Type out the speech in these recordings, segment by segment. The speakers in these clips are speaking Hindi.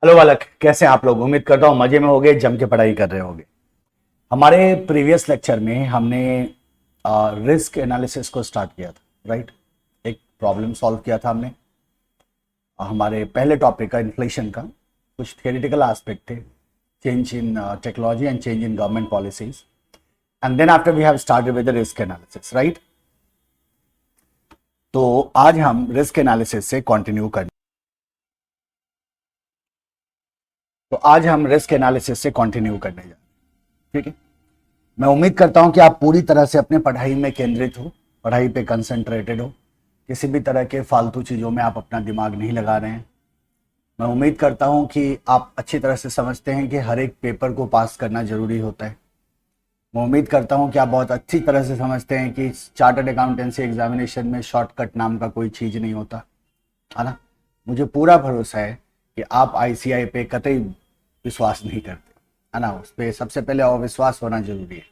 हेलो बालक, कैसे हैं आप लोग। उम्मीद करता हूँ मजे में होगे, जम के पढ़ाई कर रहे होगे। हमारे प्रीवियस लेक्चर में हमने रिस्क एनालिसिस को स्टार्ट किया था, राइट। एक प्रॉब्लम सॉल्व किया था हमने। हमारे पहले टॉपिक का इन्फ्लेशन का कुछ थियोरेटिकल एस्पेक्ट थे, change in technology and change in government policies, and then after we have started with the risk analysis, right. तो आज हम रिस्क एनालिसिस से कंटिन्यू करने जा रहे हैं, ठीक है। मैं उम्मीद करता हूं कि आप पूरी तरह से अपने पढ़ाई में केंद्रित हो, पढ़ाई पे कंसंट्रेटेड हो, किसी भी तरह के फालतू चीज़ों में आप अपना दिमाग नहीं लगा रहे हैं। मैं उम्मीद करता हूं कि आप अच्छी तरह से समझते हैं कि हर एक पेपर को पास करना जरूरी होता है। मैं उम्मीद करता हूं कि आप बहुत अच्छी तरह से समझते हैं कि चार्टर्ड अकाउंटेंसी एग्जामिनेशन में शॉर्टकट नाम का कोई चीज़ नहीं होता, है ना। मुझे पूरा भरोसा है कि आप आईसीआई पे कतई विश्वास नहीं करते, है ना। उस पर सबसे पहले अविश्वास होना जरूरी है।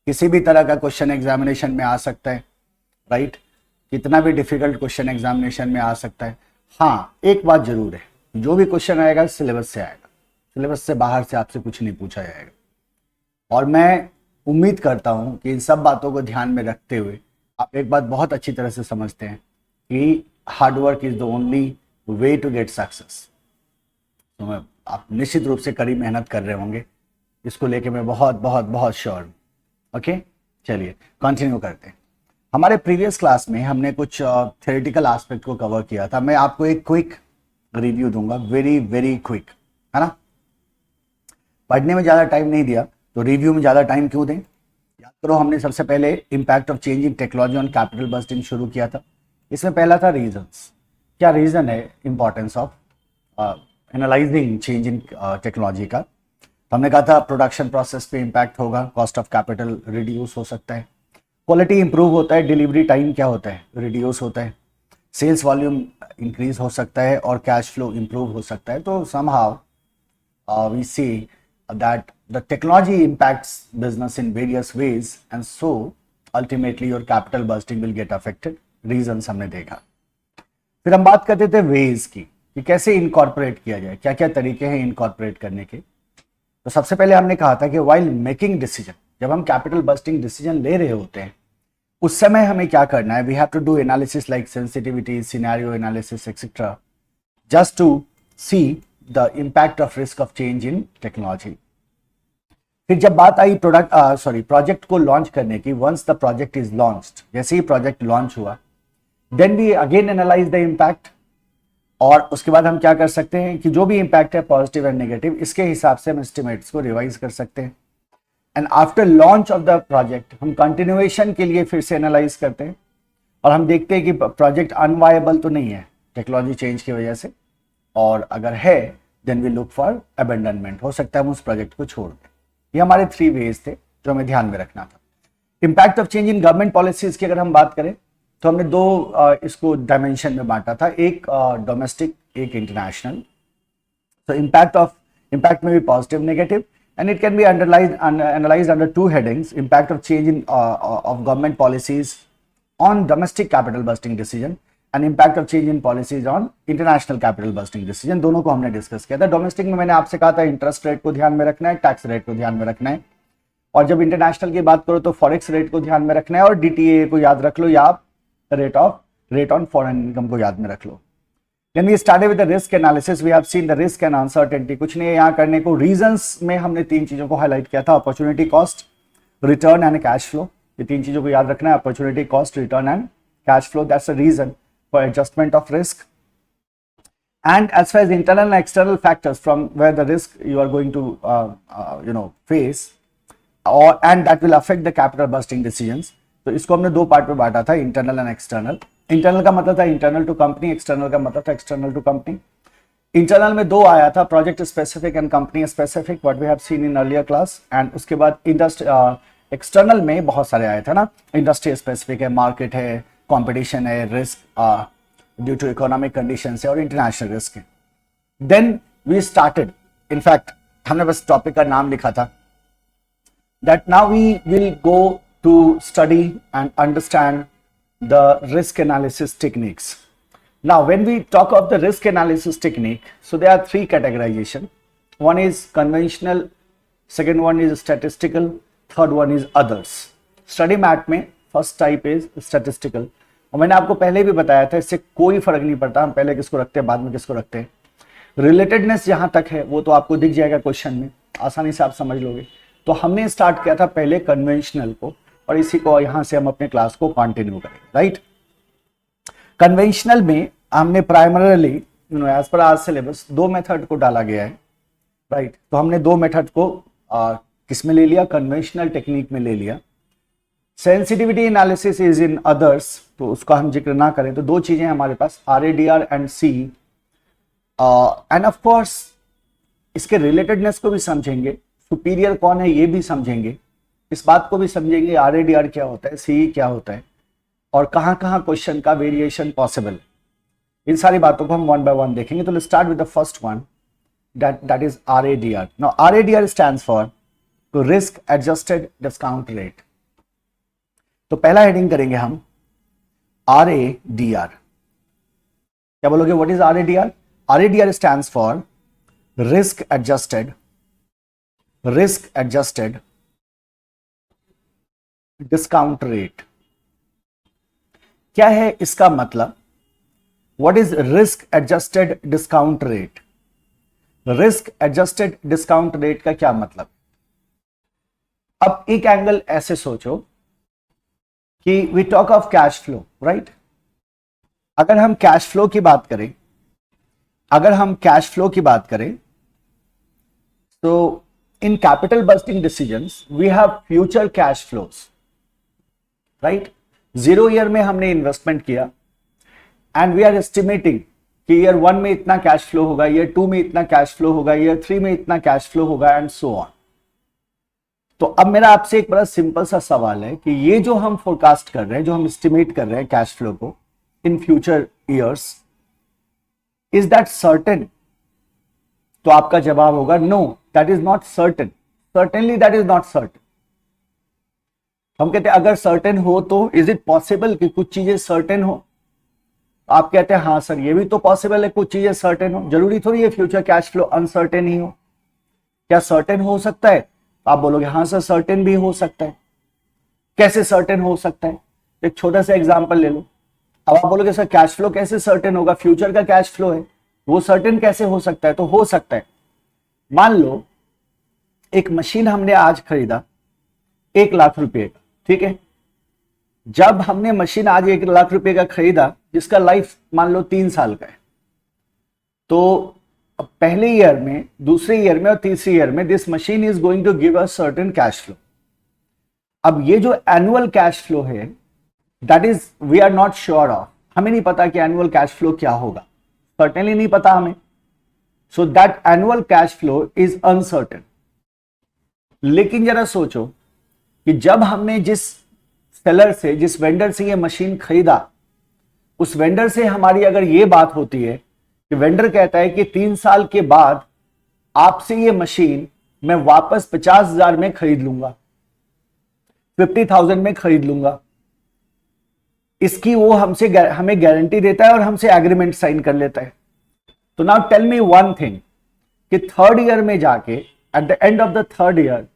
किसी भी तरह का क्वेश्चन एग्जामिनेशन में आ सकता है, राइट। कितना भी डिफिकल्ट क्वेश्चन एग्जामिनेशन में आ सकता है। हाँ, एक बात जरूर है, जो भी क्वेश्चन आएगा सिलेबस से आएगा, सिलेबस से बाहर से आपसे कुछ नहीं पूछा जाएगा। और मैं उम्मीद करता हूं कि इन सब बातों को ध्यान में रखते हुए आप एक बात बहुत अच्छी तरह से समझते हैं कि hard work is the only way to get success. तो आप निश्चित रूप से कड़ी मेहनत कर रहे होंगे, इसको लेके मैं बहुत बहुत बहुत श्योर हूँ। ओके, चलिए कंटिन्यू करते हैं। हमारे प्रीवियस क्लास में हमने कुछ थ्योरेटिकल एस्पेक्ट को कवर किया था। मैं आपको एक क्विक रिव्यू दूंगा, वेरी वेरी क्विक, है ना। पढ़ने में ज़्यादा टाइम नहीं दिया तो रिव्यू में ज़्यादा टाइम क्यों दें। याद करो, हमने सबसे पहले impact of change in technology on capital budgeting शुरू किया था। इसमें पहला था रीजंस। क्या रीज़न है importance of analysing change in technology का। हमने कहा था प्रोडक्शन प्रोसेस पे इम्पैक्ट होगा, कॉस्ट ऑफ कैपिटल रिड्यूस हो सकता है, क्वालिटी इंप्रूव होता है, डिलीवरी टाइम क्या होता है, रिड्यूस होता है, सेल्स वॉल्यूम इंक्रीज हो सकता है और कैश फ्लो इंप्रूव हो सकता है। तो somehow we see that the technology impacts business in various ways and so ultimately your capital bursting will get affected। Reasons हमने देखा। फिर हम बात करते थे वेज की कि कैसे इनकॉर्पोरेट किया जाए, क्या क्या तरीके हैं इनकॉर्पोरेट करने के। तो सबसे पहले हमने कहा था कि वाइल मेकिंग डिसीजन, जब हम कैपिटल बस्टिंग डिसीजन ले रहे होते हैं उस समय हमें क्या करना है, we have to do analysis like sensitivity, scenario analysis etcetera, just to see the impact of risk of change in technology. फिर जब बात आई प्रोजेक्ट को लॉन्च करने की, once the project is launched, जैसे ही प्रोजेक्ट लॉन्च हुआ, then we again analyse the impact. और उसके बाद हम क्या कर सकते हैं कि जो भी इम्पैक्ट है पॉजिटिव एंड नेगेटिव, इसके हिसाब से हम एस्टिमेट्स को रिवाइज कर सकते हैं। And after launch of the project हम कंटिन्यूएशन के लिए फिर से एनालाइज करते हैं और हम देखते हैं कि प्रोजेक्ट अनवायबल तो नहीं है टेक्नोलॉजी चेंज की वजह से, और अगर है then we look for abandonment, हो सकता है हम उस प्रोजेक्ट को छोड़ दें। ये हमारे 3 वेज थे जो हमें ध्यान में रखना था। Impact of change in government policies की अगर हम बात करें तो हमने दो इसको डायमेंशन में बांटा था, एक डोमेस्टिक, एक इंटरनेशनल। तो इम्पैक्ट में भी positive negative, and it can B analysed under 2 headings, impact of change in of government policies on domestic capital budgeting decision and impact of change in policies on international capital budgeting decision. दोनों को हमने डिस्कस किया था। डोमेस्टिक में मैंने आपसे कहा था इंटरेस्ट रेट को ध्यान में रखना है, टैक्स रेट को ध्यान में रखना है, और जब इंटरनेशनल की बात करो तो फॉरेक्स रेट को ध्यान में रखना है और डीटीए को याद रख लो, या आप रेट ऑन फॉरेन इनकम को याद में रख लो। Then we started with the risk analysis. We have seen the risk and uncertainty। कुछ नहीं है यहाँ करने को। रीजंस में हमने 3 चीजों को हाईलाइट किया था, opportunity cost, return and cash flow. ये 3 चीजों को याद रखना है, opportunity cost, return and cash flow. That's the reason for adjustment of risk. And as far as internal and external factors from where the risk you are going to face, and that will affect the capital busting decisions। तो इसको हमने 2 पार्ट में बांटा था, इंटरनल एंड एक्सटर्नल। इंटरनल का मतलब था इंटरनल टू कंपनी, एक्सटर्नल का मतलब था एक्सटर्नल टू कंपनी। इंटरनल में 2 आया था, project specific and company specific, what we have seen in earlier class. And उसके बाद एक्सटर्नल में बहुत सारे आए थे ना, इंडस्ट्री स्पेसिफिक है, मार्केट है, कंपटीशन है, risk due to economic condition है, और इंटरनेशनल रिस्क है। देन वी स्टार्टेड, इनफैक्ट हमने बस टॉपिक का नाम लिखा था, that now we will go to study and understand the risk analysis techniques। Now, when we talk of the risk analysis technique, so there are three categorization. One is conventional, second one is statistical, third one is others. Study math में फर्स्ट टाइप इज स्टैटिस्टिकल, और मैंने आपको पहले भी बताया था इससे कोई फर्क नहीं पड़ता हम पहले किसको रखते हैं बाद में किसको रखते हैं। रिलेटेडनेस जहां तक है वो तो आपको दिख जाएगा क्वेश्चन में, आसानी से आप समझ लोगे। तो हमने स्टार्ट किया था पहले कन्वेंशनल को, और इसी को यहां से हम अपने क्लास को कंटिन्यू करेंगे, राइट। कन्वेंशनल में हमने primarily as per our syllabus दो मेथड को डाला गया है, राइट। तो हमने दो मेथड को किस में ले लिया, कन्वेंशनल टेक्निक में ले लिया। Sensitivity analysis is in others, तो उसका हम जिक्र ना करें तो दो चीजें हमारे पास RADR and C, end of course इसके रिलेटेडनेस को भी समझेंगे, सुपीरियर कौन है ये भी समझेंगे, इस बात को भी समझेंगे RADR क्या होता है, CE क्या होता है, और कहां कहां क्वेश्चन का वेरिएशन पॉसिबल है। इन सारी बातों को हम वन बाय वन देखेंगे। तो let's start with the first one, that is RADR. Now RADR stands for risk adjusted discount rate. तो पहला हेडिंग करेंगे हम RADR। क्या बोलोगे, what is RADR? RADR stands for risk adjusted discount rate। क्या है इसका मतलब? What is risk adjusted discount rate? Risk adjusted discount rate का क्या मतलब? अब एक एंगल ऐसे सोचो कि we talk of cash flow, right. अगर हम कैश फ्लो की बात करें, तो in capital budgeting decisions we have future cash flows, right. 0 year में हमने इन्वेस्टमेंट किया एंड वी आर एस्टिमेटिंग कि ईयर 1 में इतना कैश फ्लो होगा, ईयर 2 में इतना कैश फ्लो होगा, ईयर 3 में इतना कैश फ्लो होगा, एंड सो ऑन। तो अब मेरा आपसे एक बड़ा सिंपल सा सवाल है कि ये जो हम फोरकास्ट कर रहे हैं, जो हम एस्टिमेट कर रहे हैं कैश फ्लो को in future years, is that certain? तो आपका जवाब होगा no, that is not certain. Certainly that is not certain. हम कहते हैं अगर सर्टेन हो तो इज इट पॉसिबल कि कुछ चीजें सर्टेन हो? आप कहते हैं हाँ सर ये भी तो पॉसिबल है कुछ चीजें सर्टेन हो, जरूरी थोड़ी है फ्यूचर कैश फ्लो अनसर्टेन ही हो। क्या सर्टेन हो सकता है? आप बोलोगे हाँ सर सर्टेन भी हो सकता है। कैसे सर्टेन हो सकता है? एक छोटा सा एग्जांपल ले लो। अब आप बोलोगे सर कैश फ्लो कैसे सर्टेन होगा, फ्यूचर का कैश फ्लो है वो सर्टेन कैसे हो सकता है? तो हो सकता है, मान लो एक मशीन हमने आज खरीदा 1 लाख रुपए का, ठीक है। जब हमने मशीन आज 1 लाख रुपए का खरीदा जिसका लाइफ मान लो 3 साल का है, तो पहले ईयर में, दूसरे ईयर में और तीसरे ईयर में this machine is going to give us certain cash flow. अब ये जो एनुअल कैश फ्लो है that is we are not sure of, हमें नहीं पता कि एनुअल कैश फ्लो क्या होगा, सर्टेनली नहीं पता हमें। So that annual cash flow is uncertain. लेकिन जरा सोचो कि जब हमने जिस सेलर से, जिस वेंडर से ये मशीन खरीदा, उस वेंडर से हमारी अगर ये बात होती है कि वेंडर कहता है कि 3 साल के बाद आपसे ये मशीन मैं वापस 50,000 में खरीद लूंगा, 50,000 में खरीद लूंगा, इसकी वो हमें गारंटी देता है और हमसे एग्रीमेंट साइन कर लेता है। तो now tell me one thing कि 3rd ईयर में जाके at the end of the 3rd year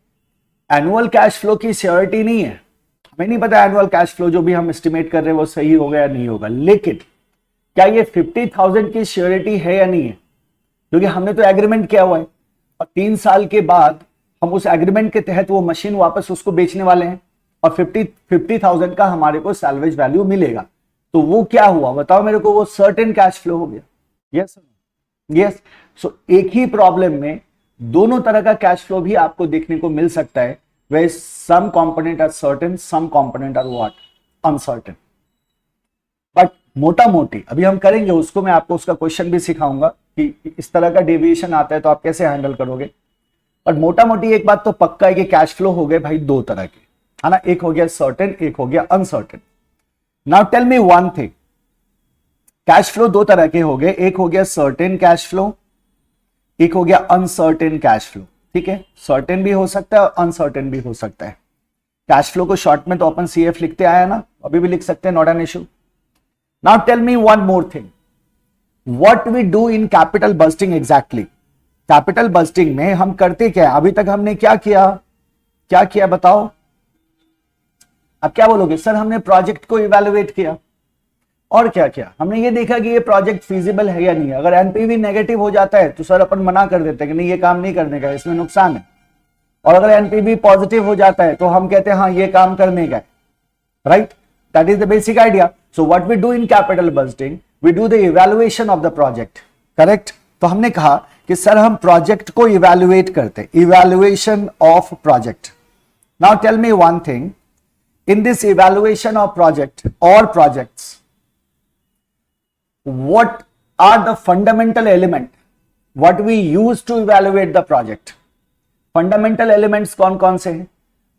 annual cash flow की श्योरिटी नहीं है, हमें नहीं पता एनुअल कैश फ्लो जो भी हम एस्टिमेट कर रहे हैं वो सही होगा या नहीं होगा। लेकिन क्या ये 50,000 की श्योरिटी है या नहीं है? क्योंकि हमने तो एग्रीमेंट किया हुआ है और 3 साल के बाद हम उस एग्रीमेंट के तहत वो मशीन वापस उसको बेचने वाले हैं और 50,000 का हमारे को सैल्वेज वैल्यू मिलेगा। तो वो क्या हुआ बताओ मेरे को, वो सर्टेन कैश फ्लो हो गया। Yes yes. सो एक ही प्रॉब्लम में दोनों तरह का कैश फ्लो भी आपको देखने को मिल सकता है, where some component are certain, some component are what? Uncertain. But मोटा मोटी अभी हम करेंगे उसको, मैं आपको उसका क्वेश्चन भी सिखाऊंगा कि इस तरह का डेविएशन आता है तो आप कैसे हैंडल करोगे। बट मोटा मोटी एक बात तो पक्का है कि कैश फ्लो हो गए भाई 2 तरह के, है ना। एक हो गया सर्टेन, एक हो गया uncertain. Now tell me one thing, cash flow 2 तरह के हो गए, एक हो गया सर्टेन कैश फ्लो, एक हो गया अनसर्टेन कैश फ्लो। ठीक है, सर्टेन भी हो सकता है और अनसर्टेन भी हो सकता है। कैश फ्लो को शॉर्ट में तो अपन CF लिखते आया ना, अभी भी लिख सकते हैं, not an issue. Now tell me one more thing, what we do in capital budgeting exactly. Capital budgeting में हम करते क्या है, अभी तक हमने क्या किया बताओ। अब क्या बोलोगे सर, हमने प्रोजेक्ट को इवैल्यूएट किया और क्या किया, हमने ये देखा कि ये प्रोजेक्ट फिजिबल है या नहीं है। अगर एनपीवी नेगेटिव हो जाता है तो सर अपन मना कर देते हैं कि नहीं ये काम नहीं करने का, इसमें नुकसान है। और अगर एनपीवी पॉजिटिव हो जाता है तो हम कहते हैं हाँ ये काम करने का है, right. That is the basic idea. So what we do in capital budgeting, we do the evaluation of the project, correct. तो हमने कहा कि सर हम प्रोजेक्ट को इवैल्यूएट करते, evaluation of project. Now tell me one thing, in this evaluation of project or projects, what are the fundamental element what we use to evaluate the project? fundamental elements कौन कौन से हैं?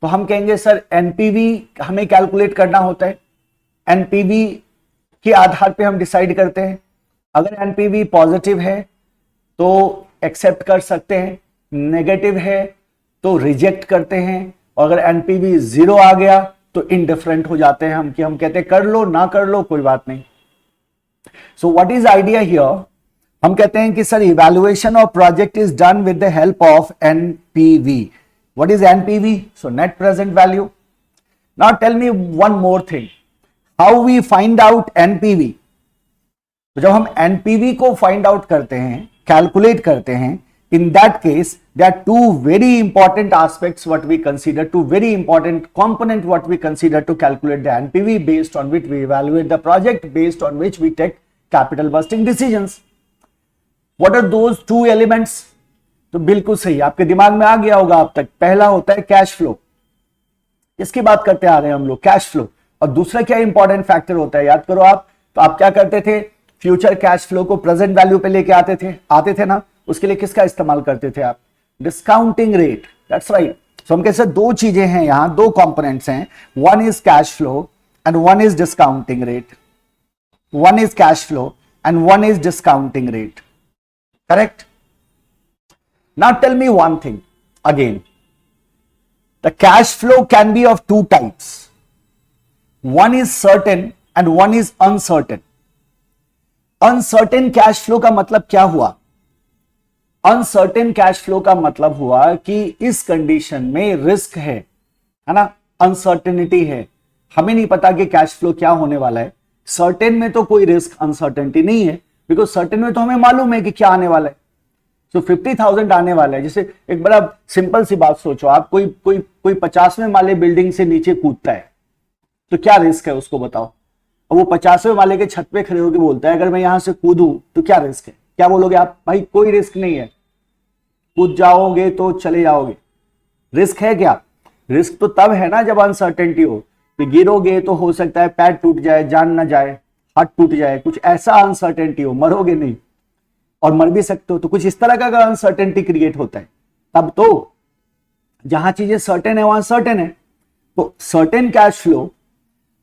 तो हम कहेंगे सर एनपीवी हमें कैलकुलेट करना होता है, एनपीवी के आधार पे हम डिसाइड करते हैं। अगर एनपीवी पॉजिटिव है तो एक्सेप्ट कर सकते हैं, नेगेटिव है तो रिजेक्ट करते हैं, और अगर एनपीवी 0 आ गया तो इनडिफरेंट हो जाते हैं हम, कि हम कहते हैं कर लो ना कर लो कोई बात नहीं। So what is idea here, हम कहते हैं कि sir evaluation of project is done with the help of NPV. What is NPV? So net present value. Now tell me one more thing, how we find out NPV. तो जब हम एनपीवी को फाइंड आउट करते हैं, कैलकुलेट करते हैं, in that case there are two very important aspects what we consider, two very important component what we consider to calculate the NPV, based on which we evaluate the project, based on which we take capital busting decisions. What are those two elements? तो बिल्कुल सही, आपके दिमाग में आ गया होगा अब तक। पहला होता है कैश फ्लो, इसकी बात करते आ रहे हैं हम लोग, कैश फ्लो। और दूसरा क्या इंपॉर्टेंट फैक्टर होता है, याद करो आप। तो आप क्या करते थे, फ्यूचर कैश फ्लो को प्रेजेंट वैल्यू पे लेके आते थे ना, उसके लिए किसका इस्तेमाल करते थे आप? Discounting rate. That's right. So हम कैसे, दो चीजें हैं यहां, दो कंपोनेंट्स हैं, one is cash flow and one is discounting rate. One is cash flow and one is discounting rate, correct. Now tell me one thing again, the cash flow can be of two types, one is certain and one is uncertain. Uncertain cash flow का मतलब क्या हुआ? अनसर्टेन कैश फ्लो का मतलब हुआ कि इस कंडीशन में रिस्क है ना, अनसर्टेनिटी है, हमें नहीं पता कि कैश फ्लो क्या होने वाला है। सर्टेन में तो कोई रिस्क अनसर्टेनिटी नहीं है, बिकॉज सर्टेन में तो हमें मालूम है कि क्या आने वाला है। तो 50,000 आने वाला है। जैसे एक बड़ा सिंपल सी बात सोचो आप, कोई 50वें माले बिल्डिंग से नीचे कूदता है तो क्या रिस्क है उसको बताओ। और वो 50वें माले के छत पे खड़े होकर बोलता है अगर मैं यहां से कूदूं तो क्या रिस्क है? क्या बोलोगे आप? भाई कोई रिस्क नहीं है, कूद जाओगे तो चले जाओगे। रिस्क है क्या? रिस्क तो तब है ना जब अनसर्टेनिटी हो, कि गिरोगे तो हो सकता है पैर टूट जाए, जान ना जाए, हाथ टूट जाए, कुछ ऐसा अनसर्टेनिटी हो, मरोगे नहीं और मर भी सकते हो। तो कुछ इस तरह का अगर अनसर्टेनिटी क्रिएट होता है तब तो, जहां चीजें सर्टेन है वहां सर्टेन है। तो सर्टेन कैश फ्लो,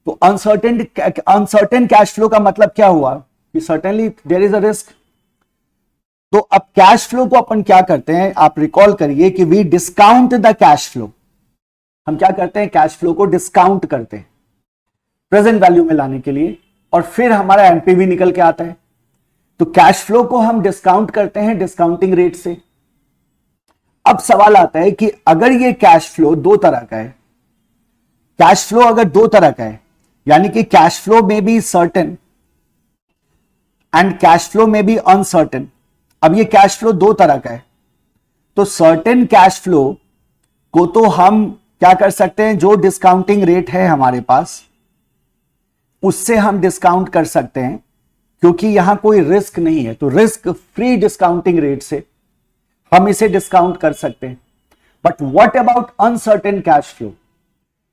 तो अनसर्टेन कैश फ्लो का मतलब क्या हुआ कि certainly there is a risk. तो अब कैश फ्लो को अपन क्या करते हैं, आप रिकॉल करिए कि we discount the cash flow. हम क्या करते हैं, कैश फ्लो को डिस्काउंट करते हैं प्रेजेंट वैल्यू में लाने के लिए, और फिर हमारा एनपीवी निकल के आता है। तो कैश फ्लो को हम डिस्काउंट करते हैं डिस्काउंटिंग रेट से। अब सवाल आता है कि अगर ये कैश फ्लो दो तरह का है, कैश फ्लो अगर दो तरह का है, यानी कि कैश फ्लो में भी सर्टेन एंड कैश फ्लो में भी अनसर्टेन। अब ये कैश फ्लो दो तरह का है, तो सर्टेन कैश फ्लो को तो हम क्या कर सकते हैं, जो डिस्काउंटिंग रेट है हमारे पास उससे हम डिस्काउंट कर सकते हैं, क्योंकि यहां कोई रिस्क नहीं है। तो रिस्क फ्री डिस्काउंटिंग रेट से हम इसे डिस्काउंट कर सकते हैं। But what about uncertain cash flow?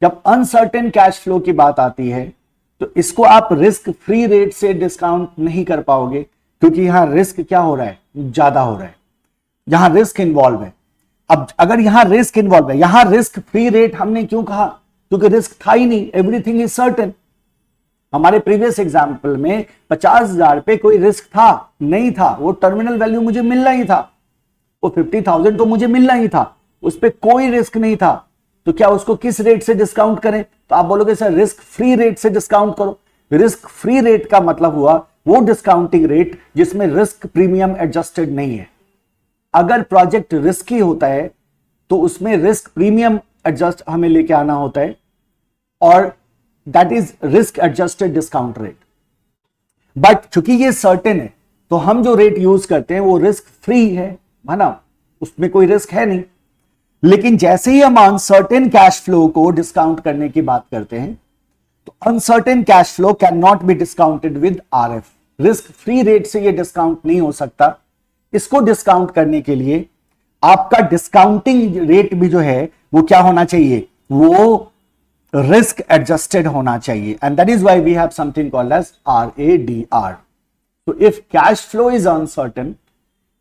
जब अनसर्टेन कैश फ्लो की बात आती है तो इसको आप रिस्क फ्री रेट से डिस्काउंट नहीं कर पाओगे, क्योंकि यहां रिस्क क्या हो रहा है, ज्यादा हो रहा है, यहां रिस्क इन्वॉल्व है। अब अगर यहां रिस्क इन्वॉल्व है, यहां रिस्क फ्री रेट हमने क्यों कहा? क्योंकि रिस्क था ही नहीं, एवरीथिंग इज सर्टेन। हमारे प्रीवियस एग्जाम्पल में 50,000 पे कोई रिस्क था नहीं था, वो टर्मिनल वैल्यू मुझे मिलना ही था, वो 50,000 तो मुझे मिलना ही था, उस पर कोई रिस्क नहीं था। तो क्या उसको किस रेट से डिस्काउंट करें? तो आप बोलोगे सर रिस्क फ्री रेट से डिस्काउंट करो। रिस्क फ्री रेट का मतलब हुआ वो डिस्काउंटिंग रेट जिसमें रिस्क प्रीमियम एडजस्टेड नहीं है। अगर प्रोजेक्ट रिस्की होता है तो उसमें रिस्क प्रीमियम एडजस्ट हमें लेके आना होता है, और that is risk adjusted discount rate. But चूंकि ये सर्टेन है तो हम जो रेट यूज करते हैं वो रिस्क फ्री है ना, उसमें कोई रिस्क है नहीं। लेकिन जैसे ही हम अनसर्टेन कैश फ्लो को डिस्काउंट करने की बात करते हैं तो uncertain cash flow can not be discounted with RF. Risk free rate से ये डिस्काउंट नहीं हो सकता। इसको डिस्काउंट करने के लिए आपका डिस्काउंटिंग रेट भी जो है वो क्या होना चाहिए, वो रिस्क एडजस्टेड होना चाहिए, and that is why we have something called as RADR. So if cash flow is uncertain,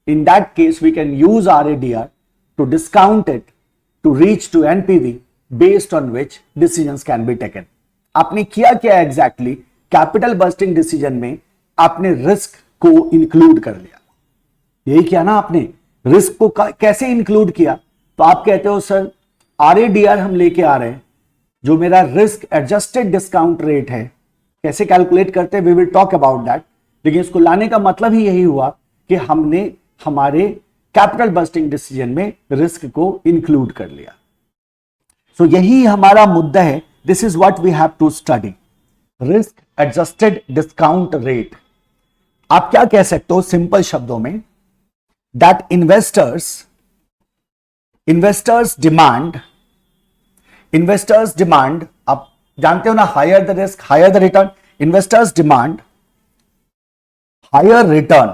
in that case we can use RADR to discount it to reach to NPV based on which decisions can be taken. आपने किया क्या एग्जैक्टली, कैपिटल बस्टिंग डिसीजन में आपने रिस्क को इंक्लूड कर लिया। यही किया ना आपने, रिस्क को कैसे इंक्लूड किया, तो आप कहते हो सर RADR हम लेके आ रहे हैं, जो मेरा रिस्क एडजस्टेड डिस्काउंट रेट है, कैसे कैलकुलेट करते हैं we will talk about that. लेकिन इसको लाने का मतलब ही यही हुआ कि हमने हमारे कैपिटल बस्टिंग डिसीजन में रिस्क को इंक्लूड कर लिया। सो यही हमारा मुद्दा है, this is what we have to study, risk adjusted discount rate. आप क्या कह सकते हो सिंपल शब्दों में, दैट इन्वेस्टर्स डिमांड, आप जानते हो ना, higher the risk higher the return, investors demand higher return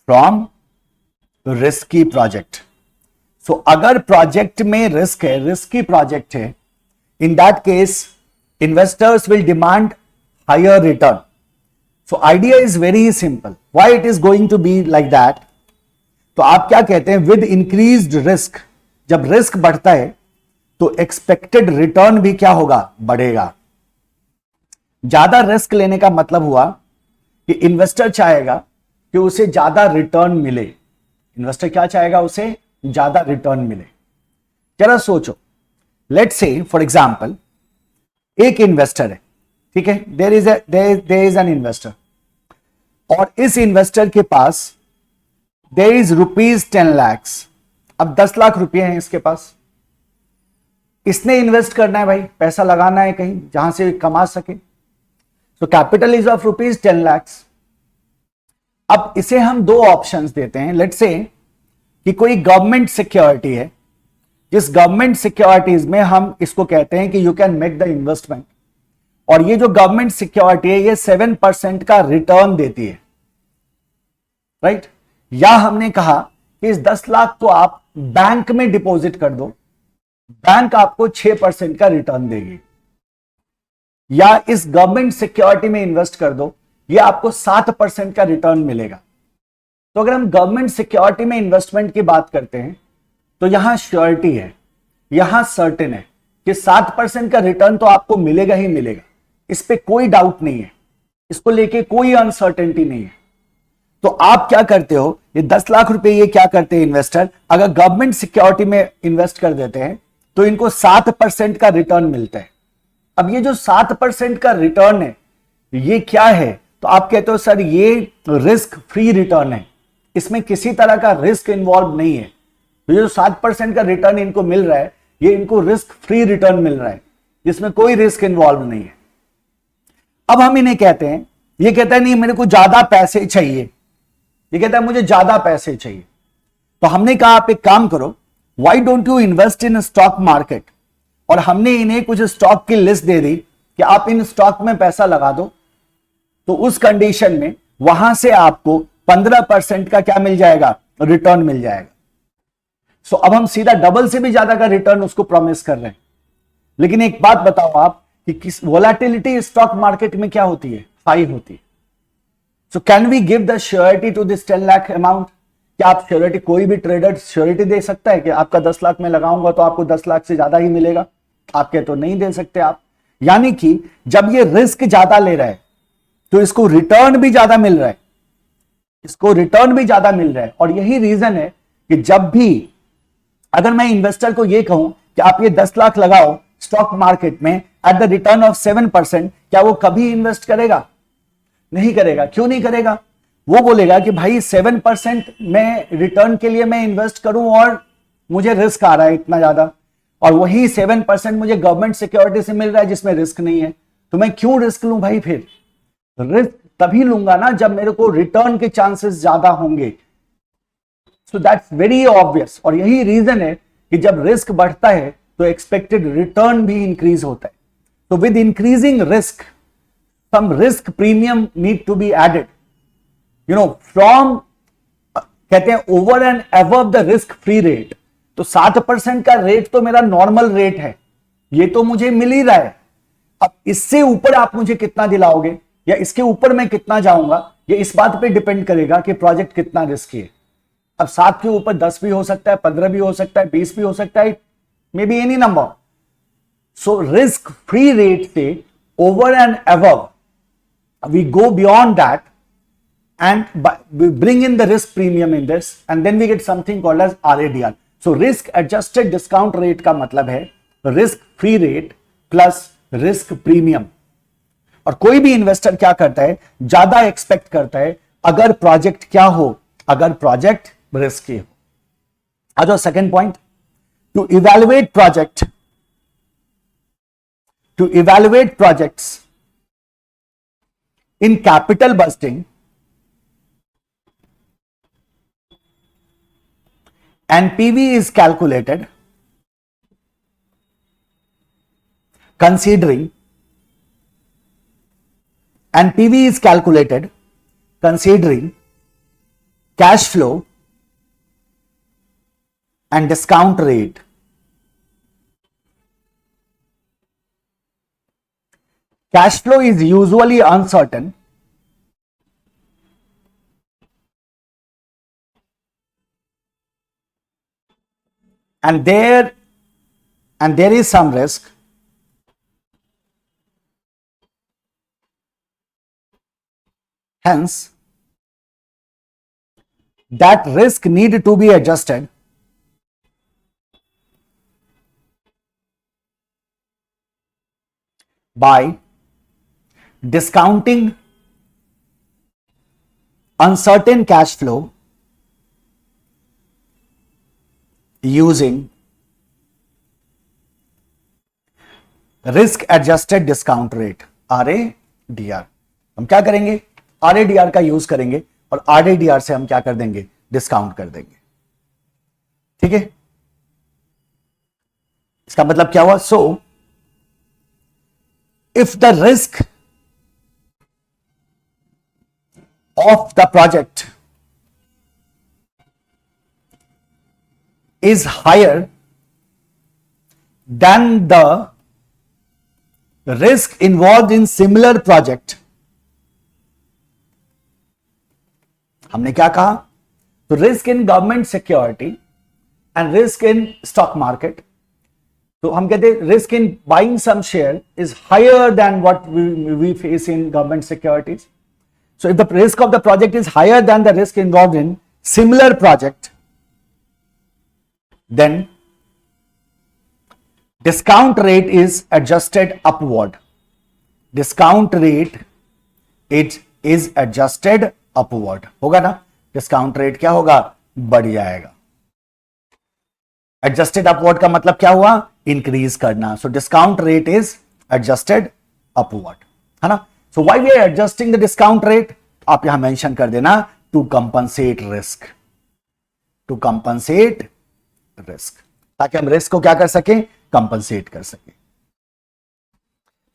from risky project. So अगर प्रोजेक्ट में रिस्क है, रिस्की प्रोजेक्ट है, in that case investors will demand higher return. So idea is very simple, why it is going to be like that. तो आप क्या कहते हैं, विद इंक्रीज्ड रिस्क, जब रिस्क बढ़ता है तो एक्सपेक्टेड रिटर्न भी क्या होगा, बढ़ेगा। ज्यादा रिस्क लेने का मतलब हुआ कि इन्वेस्टर चाहेगा कि उसे ज्यादा रिटर्न मिले। इन्वेस्टर क्या चाहेगा, उसे ज्यादा रिटर्न मिले। जरा सोचो, लेट्स से फॉर एग्जांपल एक इन्वेस्टर है, ठीक है, देयर इज एन इन्वेस्टर, और इस इन्वेस्टर के पास देयर इज ₹10 लाख। अब 10 लाख रुपए हैं इसके पास, इसने इन्वेस्ट करना है भाई, पैसा लगाना है कहीं जहां से कमा सके। So capital is of ₹10 lakh. अब इसे हम दो ऑप्शंस देते हैं, लेट्स से कि कोई गवर्नमेंट सिक्योरिटी है, जिस गवर्नमेंट सिक्योरिटीज में हम इसको कहते हैं कि you can make the investment, और ये जो गवर्नमेंट सिक्योरिटी है ये 7% का रिटर्न देती है, राइट। या हमने कहा कि इस 10 लाख को आप बैंक में डिपॉजिट कर दो, बैंक आपको 6% का रिटर्न देगी। या इस गवर्नमेंट सिक्योरिटी में इन्वेस्ट कर दो, ये आपको 7% का रिटर्न मिलेगा। तो अगर हम गवर्नमेंट सिक्योरिटी में इन्वेस्टमेंट की बात करते हैं तो यहां श्योरिटी है, यहां सर्टेन है कि 7% का रिटर्न तो आपको मिलेगा ही मिलेगा, इस पे कोई डाउट नहीं है, इसको लेके कोई अनसर्टेनिटी नहीं है। तो आप क्या करते हो, ये 10 लाख रुपए ये क्या करते हैं इन्वेस्टर, अगर गवर्नमेंट सिक्योरिटी में इन्वेस्ट कर देते हैं तो इनको 7% का रिटर्न मिलता है। अब ये जो 7% का रिटर्न है ये क्या है, तो आप कहते हो सर ये रिस्क फ्री रिटर्न है, इसमें किसी तरह का रिस्क इन्वॉल्व नहीं है। तो ये जो 7% का रिटर्न इनको मिल रहा है ये इनको रिस्क फ्री रिटर्न मिल रहा है, जिसमें कोई रिस्क इन्वॉल्व नहीं है। अब हम इन्हें कहते हैं, ये कहता है नहीं मेरे को ज्यादा पैसे चाहिए, ये कहता है मुझे ज्यादा पैसे चाहिए। तो हमने कहा आप एक काम करो, why don't you invest in stock market, और हमने इन्हें कुछ स्टॉक की लिस्ट दे दी कि आप इन स्टॉक में पैसा लगा दो। तो उस कंडीशन में वहां से आपको 15% का क्या मिल जाएगा, रिटर्न मिल जाएगा। सो अब हम सीधा डबल से भी ज्यादा का रिटर्न उसको प्रॉमिस कर रहे हैं। लेकिन एक बात बताओ आप कि किस वोलेटिलिटी स्टॉक मार्केट में क्या होती है, हाई होती है। So can we give the surety to this 10 lakh amount, क्या आप श्योरिटी, कोई भी ट्रेडर श्योरिटी दे सकता है कि आपका 10 लाख में लगाऊंगा तो आपको 10 लाख से ज्यादा ही मिलेगा? आपके तो नहीं दे सकते आप। यानी कि जब ये रिस्क ज्यादा ले रहा है तो इसको रिटर्न भी ज्यादा मिल रहा है, इसको रिटर्न भी ज्यादा मिल रहा है। और यही रीजन है कि जब भी अगर मैं इन्वेस्टर को ये कहूं कि आप ये 10 लाख लगाओ स्टॉक मार्केट में एट द रिटर्न ऑफ 7%, क्या वो कभी इन्वेस्ट करेगा? नहीं करेगा। क्यों नहीं करेगा? वो बोलेगा कि भाई 7% में रिटर्न के लिए मैं इन्वेस्ट करूं और मुझे रिस्क आ रहा है इतना ज्यादा, और वही 7% मुझे गवर्नमेंट सिक्योरिटी से मिल रहा है जिसमें रिस्क नहीं है, तो मैं क्यों रिस्क लूं भाई? फिर रिस्क तभी लूंगा ना जब मेरे को रिटर्न के चांसेस ज्यादा होंगे। सो दैट्स वेरी ऑब्वियस, और यही रीजन है कि जब रिस्क बढ़ता है तो एक्सपेक्टेड रिटर्न भी इंक्रीज होता है। तो with increasing risk some risk premium need to be added, from कहते हैं over and above the risk free rate. तो 60% का रेट तो मेरा नॉर्मल रेट है, ये तो मुझे मिल ही रहा है। अब इससे ऊपर आप मुझे कितना दिलाओगे या इसके ऊपर मैं कितना जाऊंगा, ये इस बात पे डिपेंड करेगा कि प्रोजेक्ट कितना रिस्की है। अब 7 के ऊपर 10 भी हो सकता है, 15 भी हो सकता है, 20 भी हो सकता है, may be any number. So risk free rate से over and above we go beyond that and we bring in the risk premium in this, and then we get something called as RADR. So risk adjusted discount rate का मतलब है risk free rate plus risk premium। और कोई भी इन्वेस्टर क्या करता है, ज्यादा एक्सपेक्ट करता है अगर प्रोजेक्ट क्या हो, अगर प्रोजेक्ट रिस्की हो। आ जाओ second point, to evaluate projects in capital busting NPV is calculated considering cash flow and discount rate। Cash flow is usually uncertain and there is some risk, hence that risk need to be adjusted by discounting uncertain cash flow using risk adjusted discount rate RADR। हम क्या करेंगे, RADR का यूज करेंगे और RADR से हम क्या कर देंगे, डिस्काउंट कर देंगे। ठीक है, इसका मतलब क्या हुआ? सो if the risk of the project is higher than the risk involved in similar project, हमने क्या कहा? तो risk in government security and risk in stock market, तो हम कहते हैं risk in buying some share is higher than what we face in government securities. So if the risk of the project is higher than the risk involved in similar project, then discount rate is adjusted upward। discount rate it is adjusted upward होगा ना, डिस्काउंट रेट क्या होगा, बढ़ जाएगा। एडजस्टेड अपवर्ड का मतलब क्या हुआ, इंक्रीज करना। So discount rate is adjusted upward, है ना। So why we are adjusting the discount rate, आप यहां मेंशन कर देना, to compensate risk, to compensate risk, ताकि हम रिस्क को क्या कर सके, कंपनसेट कर सके,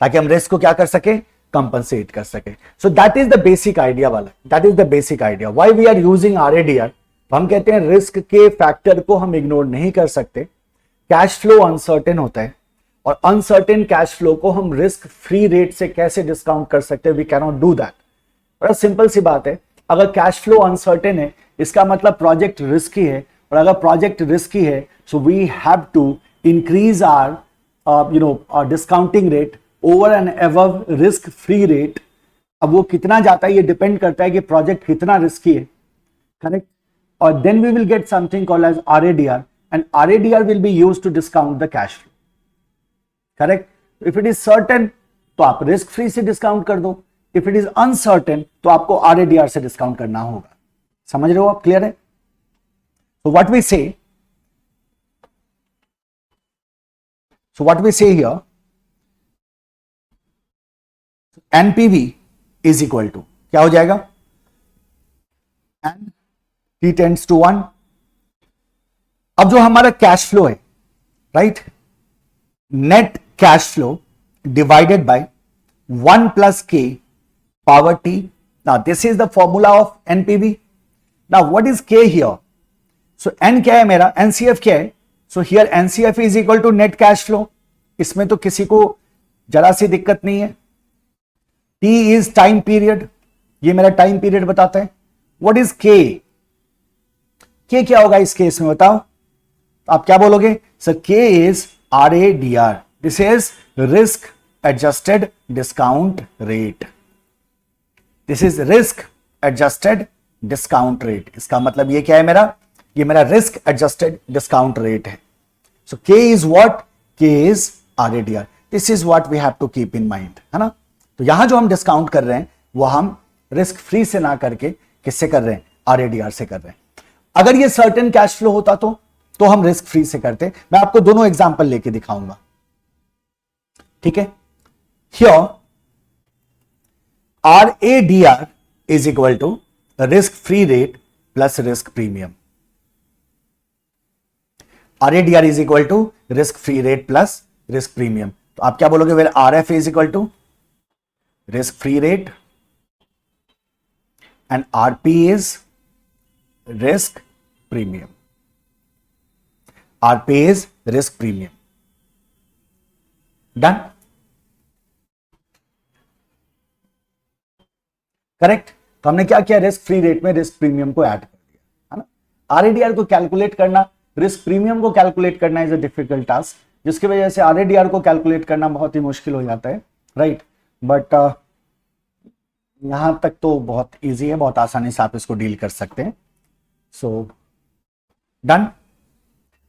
ताकि हम रिस्क को क्या कर सके, कंपनसेट कर सके। So that is the basic idea वाला, that is the basic idea why we are using RADR। हम कहते हैं रिस्क के फैक्टर को हम इग्नोर नहीं कर सकते। कैश फ्लो अनसर्टेन होता है और अनसर्टेन कैश फ्लो को हम रिस्क फ्री रेट से कैसे डिस्काउंट कर सकते हैं, we can not do that. बड़ा सिंपल सी बात है, अगर कैश फ्लो अनसर्टेन है इसका मतलब प्रोजेक्ट रिस्की है, और अगर प्रोजेक्ट रिस्की है so we have to increase our discounting rate over and above risk free rate. अब वो कितना जाता है ये डिपेंड करता है कि प्रोजेक्ट कितना रिस्की है, करेक्ट। और then we will get something called as RADR, and RADR will be used to discount the cash flow, correct. If it is certain तो आप रिस्क फ्री से डिस्काउंट कर दो, इफ इट इज अनसर्टेन तो आपको RADR से डिस्काउंट करना होगा। समझ रहे हो आप? क्लियर है? तो what we say here, NPV is equal to क्या हो जाएगा? N T tends to 1। अब जो हमारा कैश फ्लो है, right, net cash flow divided by 1 plus K power T। Now this is the formula of NPV। Now what is K here? So N क्या है मेरा? NCF क्या है? So here NCF is equal to net cash flow. इसमें तो किसी को जरा सी दिक्कत नहीं है। T इज टाइम पीरियड, ये मेरा टाइम पीरियड बताता है। What is K? K क्या होगा इस केस में बताओ? आप क्या बोलोगे? Sir K is RADR, this is risk adjusted discount rate. This is risk adjusted discount rate. इसका मतलब ये क्या है मेरा? ये मेरा रिस्क एडजस्टेड डिस्काउंट रेट है। So K is what? K is RADR। This is what we have to keep in mind, है ना? तो यहां जो हम डिस्काउंट कर रहे हैं वो हम रिस्क फ्री से ना करके किससे कर रहे हैं? RADR से कर रहे हैं। अगर ये सर्टेन कैश फ्लो होता तो हम रिस्क फ्री से करते। मैं आपको दोनों एग्जांपल लेके दिखाऊंगा, ठीक है? Here RADR is equal to risk free rate plus risk premium. RADR is equal to risk free rate plus risk premium. तो आप क्या बोलोगे? Well RF is equal to risk free rate and RP is risk premium. RP is risk premium. Done? Correct? तो हमने क्या किया? रिस्क फ्री रेट में रिस्क प्रीमियम को ऐड कर दिया, है ना? RADR को कैलकुलेट करना, रिस्क प्रीमियम को कैलकुलेट करना इज अ डिफिकल्ट टास्क, जिसकी वजह से RADR को कैलकुलेट करना बहुत ही मुश्किल हो जाता है, राइट? बट यहां तक तो बहुत इजी है, बहुत आसानी से आप इसको डील कर सकते हैं। So done?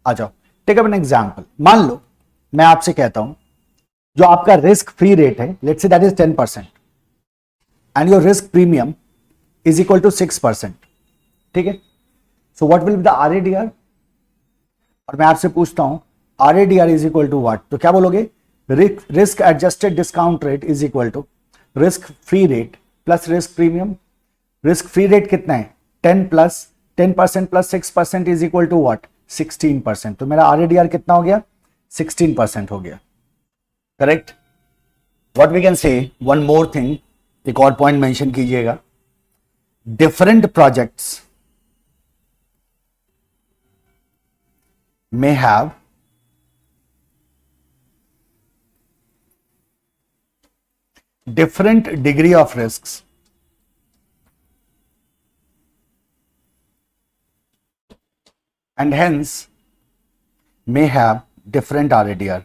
आ जाओ, टेक अप एन एग्जांपल। मान लो मैं आपसे कहता हूं जो आपका रिस्क फ्री रेट है, let's say that is 10% and your risk premium is equal to 6%, ठीक है? So what will be the RADR? और मैं आपसे पूछता हूं RADR is equal to what? तो क्या बोलोगे? Risk adjusted discount rate is equal to risk free rate plus risk premium. Risk free rate कितना है? 10% plus 6% is equal to what? 16%। तो मेरा RADR कितना हो गया? 16% हो गया, correct? What we can say, one more thing, एक और पॉइंट मेंशन कीजिएगा। Different projects may have different degree of risks and hence may have different RADR.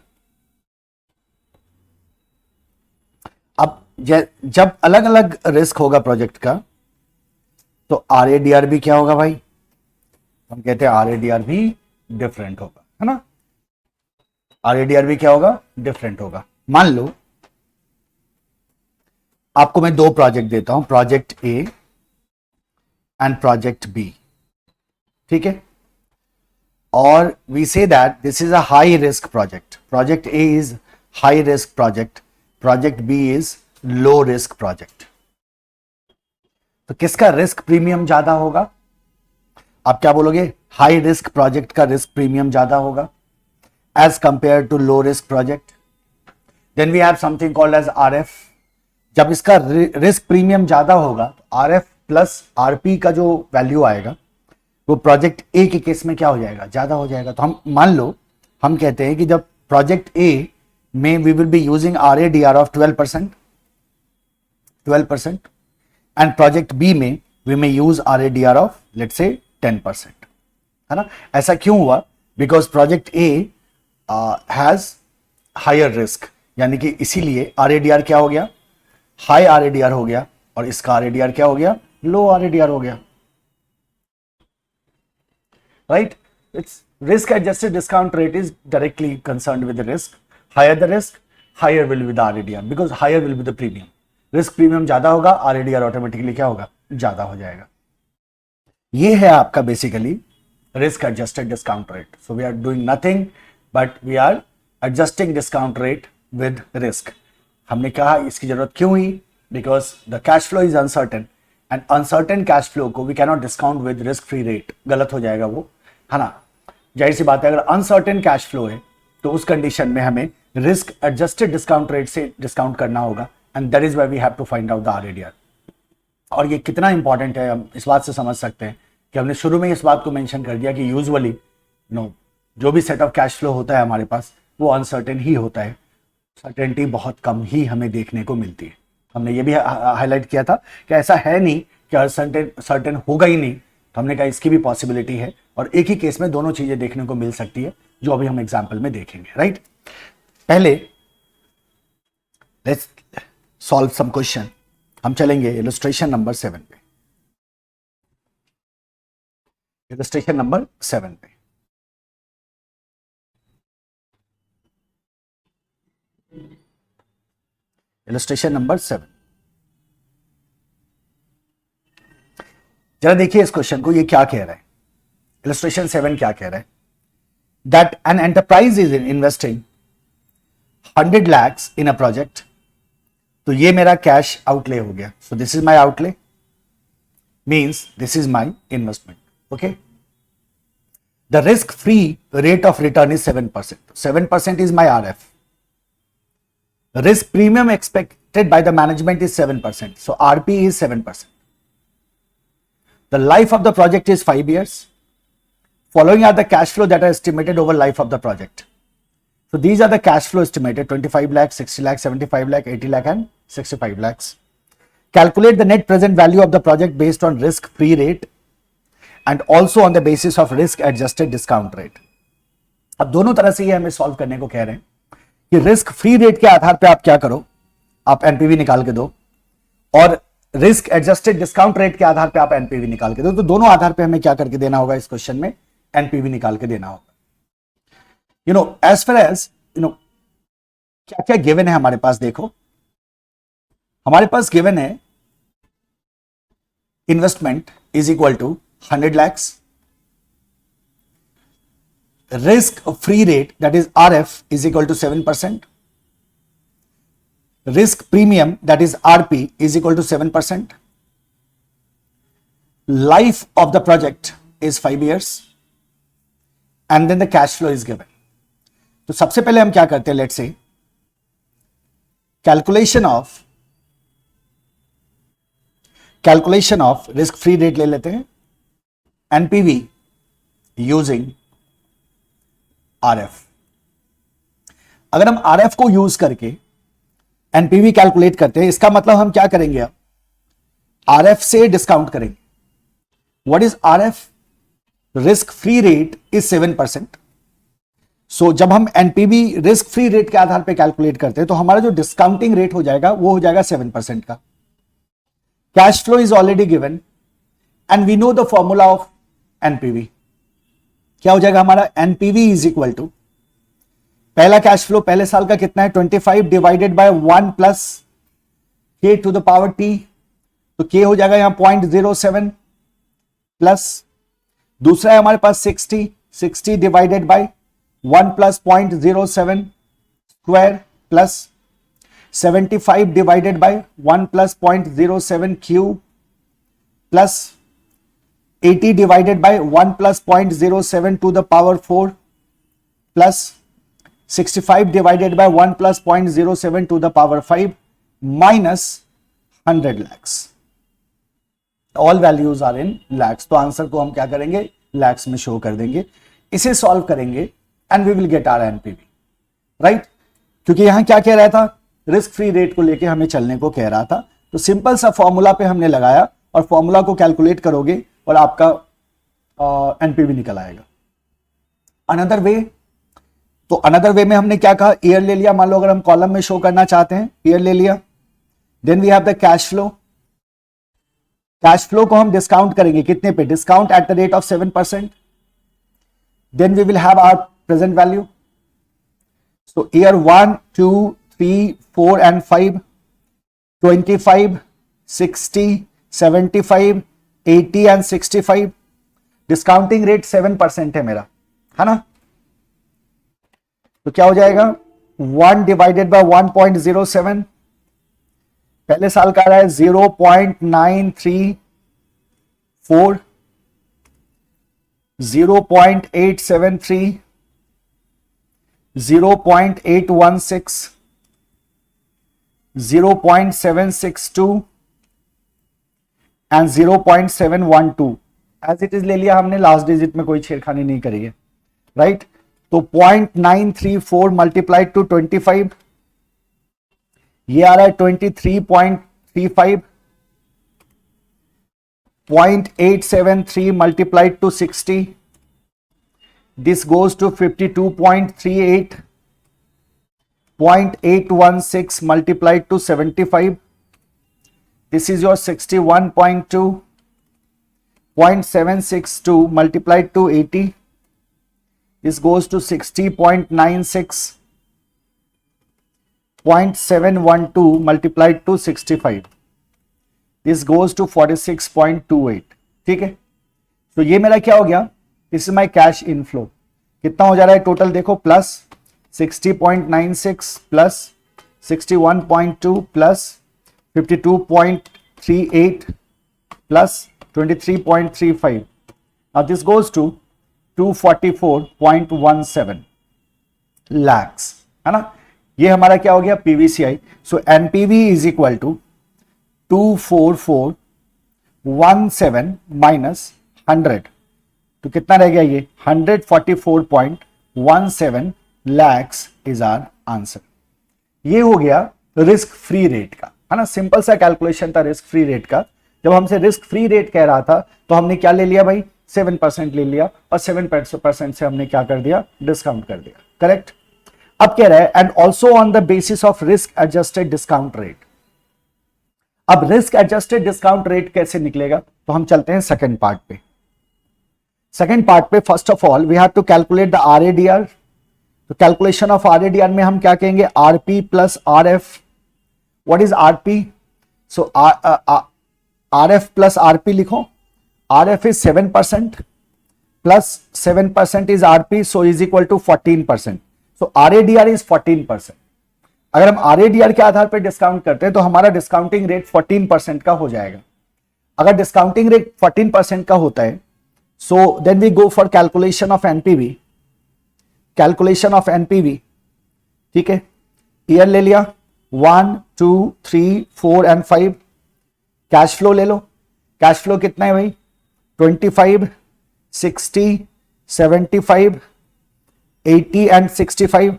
अब जब अलग अलग रिस्क होगा प्रोजेक्ट का तो RADR भी क्या होगा भाई? हम कहते हैं RADR भी डिफरेंट होगा, है ना? RADR भी क्या होगा? डिफरेंट होगा। मान लो आपको मैं दो प्रोजेक्ट देता हूं, project A and project B, ठीक है? और we say that this is a high risk project. Project A is high risk project, project B is low risk project. तो किसका रिस्क प्रीमियम ज्यादा होगा? आप क्या बोलोगे? हाई रिस्क प्रोजेक्ट का रिस्क प्रीमियम ज्यादा होगा as compare to low risk project. Then we have something called as RF। जब इसका रिस्क प्रीमियम ज्यादा होगा तो RF प्लस RP का जो वैल्यू आएगा वो प्रोजेक्ट A के केस में क्या हो जाएगा? ज्यादा हो जाएगा। तो हम मान लो हम कहते हैं कि जब प्रोजेक्ट A में we will be using RADR of 12% and project B में we may use RADR of let's say 10%, है ना? ऐसा क्यों हुआ? Because project A has higher risk, यानी कि इसीलिए RADR क्या हो गया? हाई RADR हो गया, और इसका RADR क्या हो गया? लो RADR हो गया, right? It's risk adjusted discount rate is directly concerned with the risk. Higher the risk, higher will be the RADR, because higher will be the premium. Risk premium ज्यादा होगा, आरएडीआर ऑटोमेटिकली क्या होगा, ज्यादा हो जाएगा। ये है आपका basically risk adjusted discount rate. So we are doing nothing but we are adjusting discount rate with risk. हमने कहा इसकी जरूरत क्यों हुई, because the cash flow is uncertain and uncertain cash flow को we cannot discount with risk free rate, गलत हो जाएगा वो, है ना। जाहिर सी बात है, अगर अनसर्टेन कैश फ्लो है तो उस कंडीशन में हमें रिस्क एडजस्टेड डिस्काउंट रेट से डिस्काउंट करना होगा, and that is why we have to find out the R A D R. और ये कितना इंपॉर्टेंट है हम इस बात से समझ सकते हैं कि हमने शुरू में इस बात को मेंशन कर दिया कि यूजुअली जो भी सेट ऑफ कैश फ्लो होता है हमारे पास वो अनसर्टेन ही होता है, सर्टेनिटी बहुत कम ही हमें देखने को मिलती है। हमने ये भी हाईलाइट किया था कि ऐसा है नहीं कि सर्टेन होगा ही नहीं, तो हमने कहा इसकी भी पॉसिबिलिटी है, और एक ही केस में दोनों चीजें देखने को मिल सकती है, जो अभी हम एग्जाम्पल में देखेंगे, राइट। पहले लेट्स सॉल्व सम क्वेश्चन। हम चलेंगे इलस्ट्रेशन नंबर 7 पे। इलस्ट्रेशन नंबर 7 पे इलस्ट्रेशन नंबर 7, जरा देखिए इस क्वेश्चन को, ये क्या कह रहा है। इलस्ट्रेशन 7 क्या कह रहा है, that an enterprise is investing 100 lakhs in a project. तो ये मेरा कैश आउटले हो गया, सो this is my outlay, means this is my investment, okay. The risk free rate of return is 7%, 7% is my RF. Risk premium expected by the management is 7%. So RP is 7%. The life of the project is 5 years. Following are the cash flow that are estimated over life of the project. So these are the cash flow estimated: 25 lakhs, 60 lakhs, 75 lakh, 80 lakh and 65 lakhs. Calculate the net present value of the project based on risk free rate and also on the basis of risk adjusted discount rate. अब दोनों तरह से ये हमें सॉल्व करने को कह रहे हैं कि रिस्क फ्री रेट के आधार पे आप क्या करो, आप एनपीवी निकाल के दो, और रिस्क एडजस्टेड डिस्काउंट रेट के आधार पे आप एनपीवी निकाल के दो। तो दोनों आधार पे हमें क्या करके देना होगा, इस क्वेश्चन में एनपीवी निकाल के देना होगा। एज फार एज क्या क्या गिवन है हमारे पास, देखो हमारे पास गिवन है investment is equal to 100 lakhs, risk free rate that is RF is equal to 7%, risk premium that is RP is equal to 7%, life of the project is 5 years, and then the cash flow is given. तो सबसे पहले हम क्या करते हैं, let's say calculation of risk free rate ले लेते हैं, एनपीवी यूजिंग RF। अगर हम RF को यूज करके एनपीवी कैलकुलेट करते हैं, इसका मतलब हम क्या करेंगे, अब RF से डिस्काउंट करेंगे। What is RF? Risk free rate is 7%। सो जब हम एनपीवी रिस्क फ्री रेट के आधार पे कैलकुलेट करते हैं तो हमारा जो डिस्काउंटिंग रेट हो जाएगा वो हो जाएगा 7% का। Cash flow is already given and we know the formula of NPV. क्या हो जाएगा हमारा, एनपीवी इज इक्वल टू, पहला कैश फ्लो पहले साल का कितना है, 25 divided by 1 plus k to the power t, तो के हो जाएगा यहां 0.07 प्लस, दूसरा है हमारे पास 60 divided by 1 plus 0.07 square plus 75 divided by 1 plus 0.07 cube plus 80 divided by 1 plus 0.07 to the power 4 plus 65 divided by 1 plus 0.07 to the power 5 minus 100 lakhs. All values are in lakhs. तो आंसर को हम क्या करेंगे, lakhs में शो कर देंगे। इसे सॉल्व करेंगे and we will get our NPV, right? क्योंकि यहां क्या कह रहा था, रिस्क फ्री रेट को लेके हमें चलने को कह रहा था, तो सिंपल सा फॉर्मूला पे हमने लगाया और फॉर्मूला को कैलकुलेट करोगे और आपका एनपीवी निकल आएगा। अनदर वे, तो अनदर वे में हमने क्या कहा, ईयर ले लिया। मान लो अगर हम कॉलम में शो करना चाहते हैं, ईयर ले लिया, then we have the cash flow. Cash flow को हम डिस्काउंट करेंगे कितने पे, discount at the rate of 7%, then we will have our present value. So year 1, 2, 3, 4 and 5 25, 60, 75, 80 and 65। Discounting rate 7% है मेरा, है ना। तो क्या हो जाएगा 1 डिवाइडेड बाय 1.07, पहले साल का आ रहा है 0.934, 0.873, 0.816, 0.762 एंड 0.712। एज इट इज ले लिया हमने, लास्ट डिजिट में कोई छेड़खानी नहीं करी है, राइट। तो 0.934 मल्टीप्लाइड टू 25, ये आ रहा है 23.35, 0.873 multiplied to 60, this goes to 52.38, 0.816 multiplied to 75, this is your 61.2, 0.762 multiplied to 80, this goes to 60.96, 0.712 multiplied to 65, this goes to 46.28। ठीक है, तो ये मेरा क्या हो गया, this is my cash inflow. कितना हो जा रहा है टोटल देखो, plus 60.96 plus 61.2 plus 52.38 plus 23.35, now this goes to 244.17 lakhs, है ना। ये हमारा क्या हो गया PVCI. So NPV is equal to 24417 minus 100, तो कितना रह गया ये 144.17 लैक्स इज आवर आंसर। ये हो गया रिस्क फ्री रेट का, है ना। सिंपल सा कैलकुलेशन था रिस्क फ्री रेट का। जब हमसे रिस्क फ्री रेट कह रहा था तो हमने क्या ले लिया भाई, 7% ले लिया और 7% से हमने क्या कर दिया, डिस्काउंट कर दिया, करेक्ट। अब कह रहा है and also on the basis of risk adjusted discount rate. अब रिस्क एडजस्टेड डिस्काउंट रेट कैसे निकलेगा, तो हम चलते हैं सेकंड पार्ट पे। सेकंड पार्ट पे first of all we have to calculate the RADR. तो कैलकुलेशन ऑफ आरएडीआर में हम क्या कहेंगे, RP plus RF. What is RP, so RF plus RP लिखो। RF is 7% plus 7% is RP, so is equal to 14%। So आरएडीआर is 14%। अगर हम आरएडीआर के आधार पर डिस्काउंट करते हैं तो हमारा डिस्काउंटिंग रेट 14% का हो जाएगा। अगर डिस्काउंटिंग रेट 14% का होता है, so then we go for calculation of NPV. Calculation of NPV, ठीक है, ईयर ले लिया 1, 2, 3, 4 एंड 5। कैश फ्लो ले लो, कैश फ्लो कितना है भाई 25, 60, 75, 80 and 65।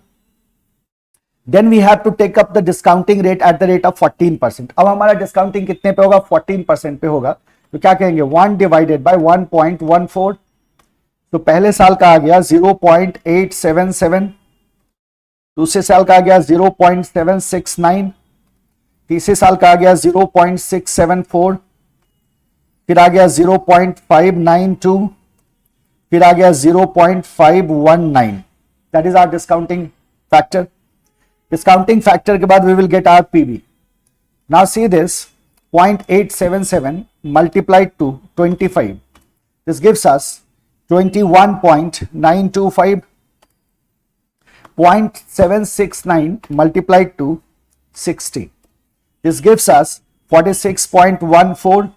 Then we have to take up the discounting rate at the rate of 14%। अब हमारा डिस्काउंटिंग कितने पे होगा, 14% पे होगा। तो क्या कहेंगे 1 डिवाइडेड बाय 1.14। तो पहले साल का आ गया 0.877, दूसरे साल का आ गया 0.769, तीसरे साल का आ गया 0.674, फिर आ गया 0.592, फिर आ गया 0.519। That is our discounting factor. Discounting factor के बाद we will get our PV. Now see this 0.877 multiplied to 25. This gives us 21.925. 0.769 multiplied to 60. This gives us 46.14.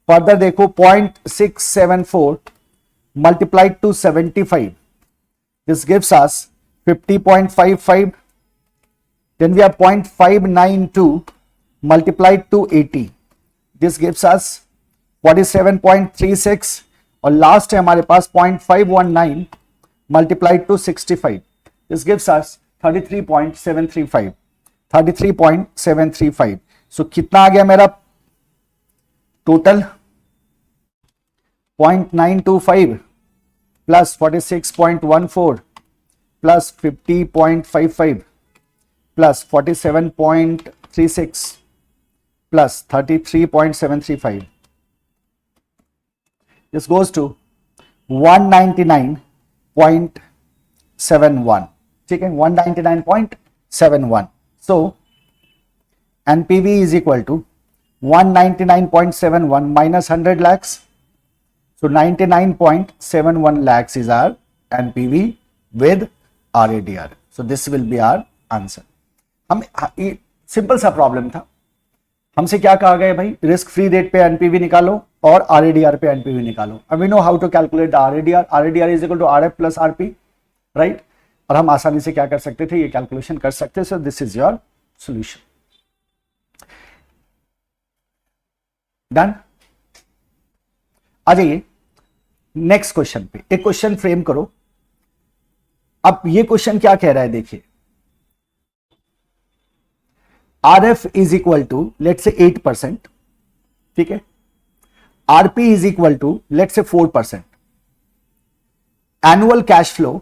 Further देखो 0.674 multiplied to 75. This gives us 50.55. Then we have 0.592 multiplied to 80. This gives us 47.36 और लास्ट है हमारे पास 0.519 multiplied to 65. This gives us 33.735. 33.735. So कितना आ गया मेरा total 0.925 plus 46.14 plus 50.55 plus 47.36 plus 33.735. This goes to 199.71. ठीक है, 199.71. So NPV is equal to 199.71 minus 100 lakhs. So 99.71 lakhs is our NPV with RADR. So this will be our answer. हम सिंपल सा प्रॉब्लम था, हमसे क्या कहा गया भाई, रिस्क फ्री रेट पे एनपीवी निकालो और आरएडीआर पे एनपीवी निकालो. अब we know how to calculate the RADR. RADR is equal to RF plus RP, right. और हम आसानी से क्या कर सकते थे, ये कैलकुलेशन कर सकते. So this is your solution. Done. आ जाइए नेक्स्ट क्वेश्चन पे. एक क्वेश्चन फ्रेम करो. अब ये क्वेश्चन क्या कह रहा है, देखिए. RF is equal to let's say 8%, ठीक है. RP is equal to let's say 4%. Annual cash flow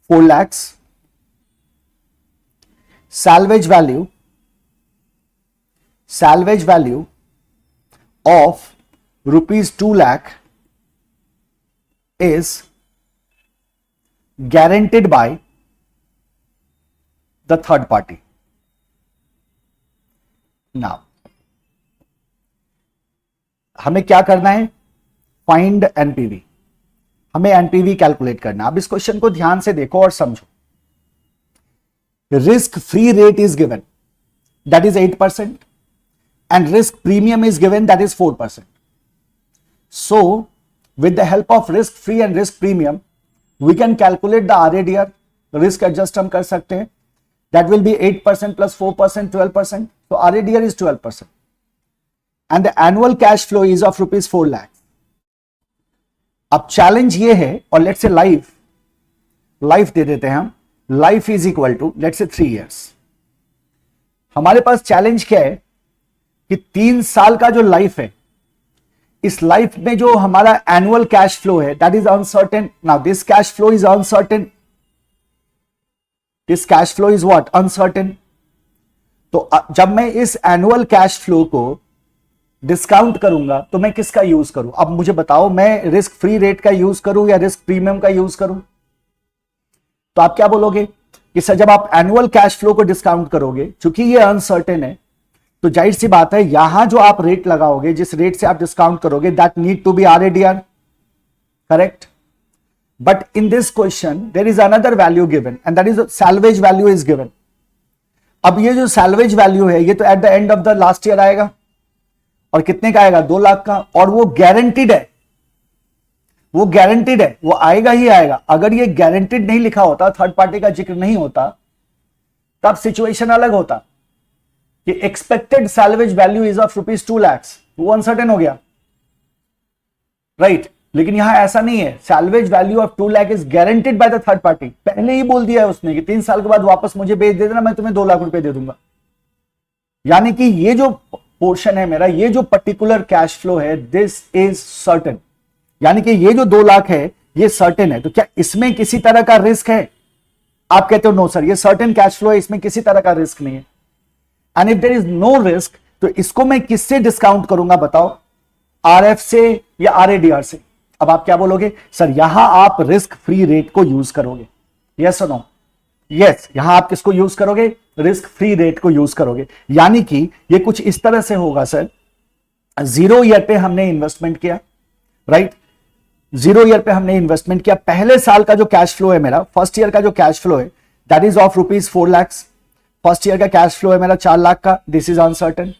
4 lakhs. Salvage value of rupees 2 lakh is guaranteed by the third party. Now हमें क्या करना है, फाइंड एनपीवी. हमें एनपीवी कैलकुलेट करना. अब इस क्वेश्चन को ध्यान से देखो और समझो. Risk free rate is given, that is 8%, and risk premium is given, that is 4%. So with the help of risk free and risk premium we can calculate the RADR. Risk adjust हम कर सकते हैं. That will be 8% plus 4%, 12%. So RADR is 12%. And the annual cash flow is of rupees 4 lakhs. अब चैलेंज ये है, और लेट्स से लाइफ दे देते हैं हम. Life is equal to let's say 3 years. हमारे पास चैलेंज क्या है कि 3 साल का जो लाइफ है, इस लाइफ में जो हमारा एनुअल कैश फ्लो है that is uncertain. Now this cash flow is uncertain. This cash flow is what? Uncertain. तो जब मैं इस एनुअल कैश फ्लो को डिस्काउंट करूंगा तो मैं किसका यूज करूं? अब मुझे बताओ, मैं रिस्क फ्री रेट का यूज करूं या रिस्क प्रीमियम का यूज करूं? तो आप क्या बोलोगे कि सर जब आप एनुअल कैश फ्लो को डिस्काउंट करोगे, चूंकि ये अनसर्टेन है, तो जाहिर सी बात है यहां जो आप रेट लगाओगे, जिस रेट से आप डिस्काउंट करोगे, that need to be RADR. Correct. But in this question there is another value given, and that is salvage value is given. अब ये जो salvage value है, ये तो at the end of the last year आएगा, और कितने का आएगा? 2 लाख का. और वो गारंटीड है, वो आएगा ही आएगा. अगर ये गारंटीड नहीं लिखा होता, थर्ड पार्टी का जिक्र नहीं होता, तब सिचुएशन अलग होता कि expected salvage value is of rupees 2 lakhs. वो अनसर्टेन हो गया, राइट. लेकिन यहां ऐसा नहीं है. Salvage value of 2 lakh is guaranteed by the third party. पहले ही बोल दिया है उसने कि 3 साल के बाद वापस मुझे बेच दे देना, मैं तुम्हें 2 लाख रुपए दे दूंगा. यानी कि ये जो पोर्शन है मेरा, ये जो पर्टिकुलर कैश फ्लो है, दिस इज सर्टेन. यानी कि ये जो 2 लाख है ये सर्टेन है. तो क्या इसमें किसी तरह का रिस्क है? आप कहते हो नो सर, ये सर्टेन कैश फ्लो है, इसमें किसी तरह का रिस्क नहीं है. And if there is no risk, तो इसको मैं किससे डिस्काउंट करूंगा बताओ? आरएफ से या आरएडीआर से? अब आप क्या बोलोगे, सर यहां आप रिस्क फ्री रेट को यूज करोगे. यस और नो? यस, यहां आप किसको यूज करोगे? रिस्क फ्री रेट को यूज करोगे. यानी कि ये कुछ इस तरह से होगा सर, 0 ईयर पे हमने इन्वेस्टमेंट किया, राइट. 0 ईयर पे हमने इन्वेस्टमेंट किया. पहले साल का जो कैश फ्लो है मेरा, फर्स्ट ईयर का जो कैश फ्लो है, that is of rupees 4 lakhs. First year का कैश फ्लो है मेरा 4 लाख का. This is uncertain.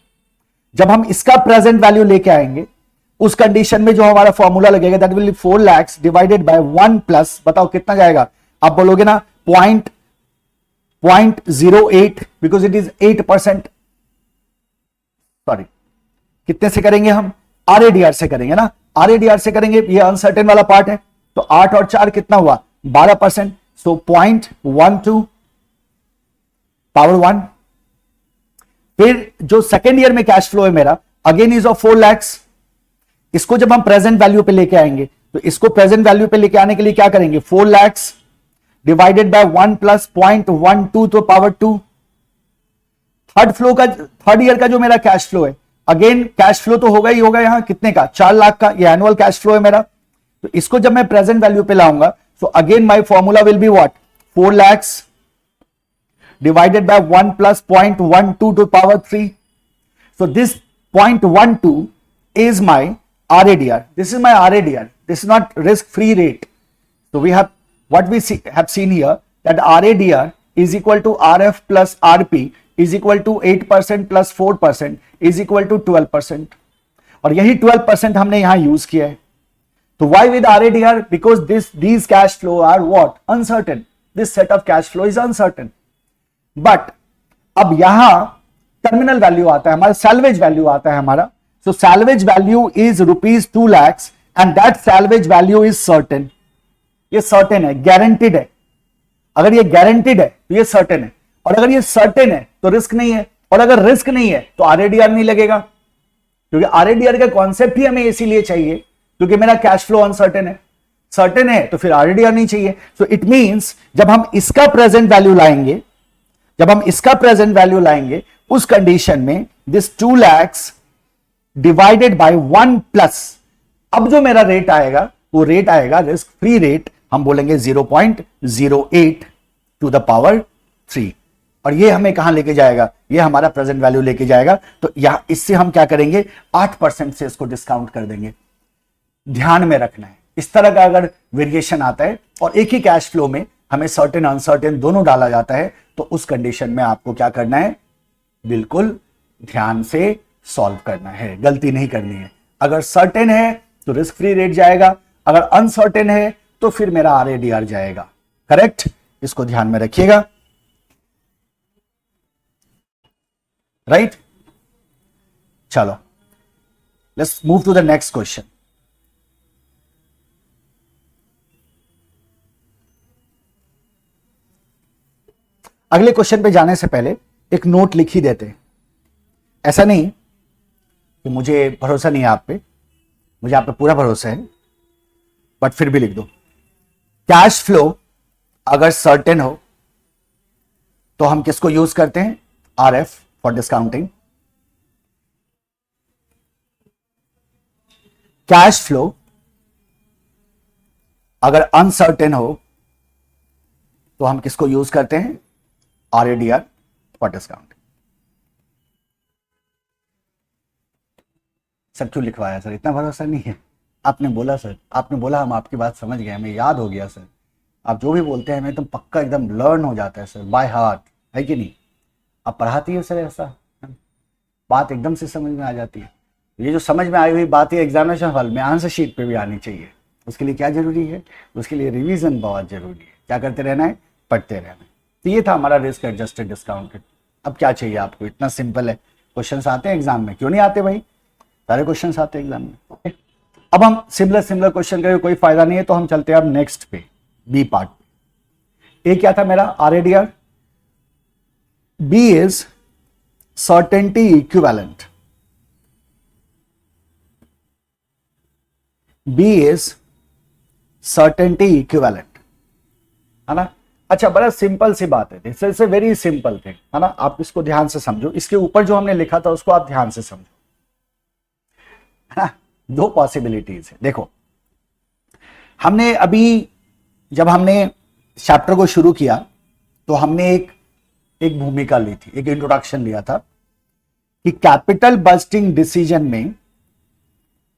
जब हम इसका प्रेजेंट वैल्यू लेके आएंगे, उस कंडीशन में जो हमारा फॉर्मूला लगेगा, that will B 4 lakhs divided by 1 plus, बताओ कितना जाएगा? आप बोलोगे ना 0.08, बिकॉज इट इज 8%. सॉरी, कितने से करेंगे हम? आरएडीआर से करेंगे ना. आरएडीआर से करेंगे, ये अनसर्टेन वाला पार्ट है. तो 8 और 4 कितना हुआ? 12%. सो 0.12 पावर 1. फिर जो सेकेंड ईयर में कैश फ्लो है मेरा, अगेन इज ऑफ 4 lakhs. इसको जब हम प्रेजेंट वैल्यू पे लेके आएंगे, तो इसको प्रेजेंट वैल्यू पे लेके आने के लिए क्या करेंगे? 4 lakhs डिवाइडेड बाय 1 प्लस 0.12 तो पावर 2. थर्ड ईयर का जो मेरा कैश फ्लो है, अगेन कैश फ्लो तो होगा ही होगा. यहां कितने का? 4 लाख का. ये एनुअल कैश फ्लो है मेरा. तो इसको जब मैं प्रेजेंट वैल्यू पे लाऊंगा, तो again my formula will be what? 4 lakhs divided by 1 plus 0.12 to power 3. So this 0.12 is my RADR. This is my RADR. This is not risk-free rate. So we have what we have seen here, that RADR is equal to RF plus RP is equal to 8% plus 4% is equal to 12%. और यही 12% हमने यहां यूज किया है. तो why with RADR? Because these cash flow are what? Uncertain. This set of cash flow is uncertain. But अब यहां टर्मिनल वैल्यू आता है हमारा, सैल्वेज वैल्यू आता है हमारा. So salvage value is rupees 2 lakhs and that salvage value is certain. ये certain है, guaranteed है. अगर ये guaranteed है तो ये certain है, और अगर ये certain है तो रिस्क नहीं है, और अगर रिस्क नहीं है तो RADR नहीं लगेगा, क्योंकि RADR का कॉन्सेप्ट ही हमें इसीलिए चाहिए क्योंकि मेरा कैश फ्लो अनसर्टेन है. सर्टेन है तो फिर RADR नहीं चाहिए. सो इट मींस जब हम इसका प्रेजेंट वैल्यू लाएंगे, उस कंडीशन में this 2 lakhs divided by 1 plus, अब जो मेरा रेट आएगा वो रेट आएगा रिस्क फ्री रेट, हम बोलेंगे 0.08 टू द पावर 3. और ये हमें कहां लेके जाएगा? ये हमारा प्रेजेंट वैल्यू लेके जाएगा. तो यहां इससे हम क्या करेंगे? 8% से इसको डिस्काउंट कर देंगे. ध्यान में रखना है, इस तरह का अगर वेरिएशन आता है और एक ही कैश फ्लो में हमें सर्टेन अनसर्टेन दोनों डाला जाता है, तो उस कंडीशन में आपको क्या करना है? बिल्कुल ध्यान से सॉल्व करना है, गलती नहीं करनी है. अगर सर्टेन है तो रिस्क फ्री रेट जाएगा, अगर अनसर्टेन है तो फिर मेरा RADR जाएगा. करेक्ट? इसको ध्यान में रखिएगा. राइट? चलो, let's move to the next question. अगले क्वेश्चन पे जाने से पहले एक नोट लिख ही देते हैं. ऐसा नहीं कि मुझे भरोसा नहीं है आप पे, मुझे आप पे पूरा भरोसा है, बट फिर भी लिख दो. कैश फ्लो अगर सर्टेन हो तो हम किसको यूज करते हैं? RF for discounting. Cash flow अगर अनसर्टेन हो तो हम किसको यूज करते हैं? RADR for discounting. सर क्यों लिखवाया सर? इतना भरोसा नहीं है? आपने बोला सर, आपने बोला, हम आपकी बात समझ गए, हमें याद हो गया सर. आप जो भी बोलते हैं हमें एकदम पक्का एकदम लर्न हो जाता है सर, बाय हार्ट, है कि नहीं? आप पढ़ाती है सर, ऐसा बात एकदम से समझ में आ जाती है. ये जो समझ में आई हुई बात है एग्जामिनेशन हॉल में आंसर शीट पे भी आनी चाहिए. उसके लिए क्या जरूरी है? उसके लिए रिवीजन बहुत जरूरी है. क्या करते रहना है? पढ़ते रहना है. तो ये था हमारा रिस्क एडजस्टेड डिस्काउंटेड. अब क्या चाहिए आपको? इतना सिंपल है. क्वेश्चंस आते हैं एग्जाम में, क्यों नहीं आते भाई? सारे क्वेश्चंस आते हैं एग्जाम में. अब हम सिमिलर क्वेश्चन का कोई फायदा नहीं है, तो हम चलते हैं अब नेक्स्ट पे, बी पार्ट पे. ए क्या था मेरा? RADR. B is certainty equivalent. B is certainty equivalent, है ना? अच्छा, बड़ा सिंपल सी बात है, this is a very simple thing, है ना? आप इसको ध्यान से समझो. इसके ऊपर जो हमने लिखा था उसको आप ध्यान से समझो, है ना? 2 पॉसिबिलिटीज है. देखो, हमने अभी जब हमने चैप्टर को शुरू किया तो हमने एक भूमिका ली थी, एक इंट्रोडक्शन लिया था कि कैपिटल बजटिंग डिसीजन में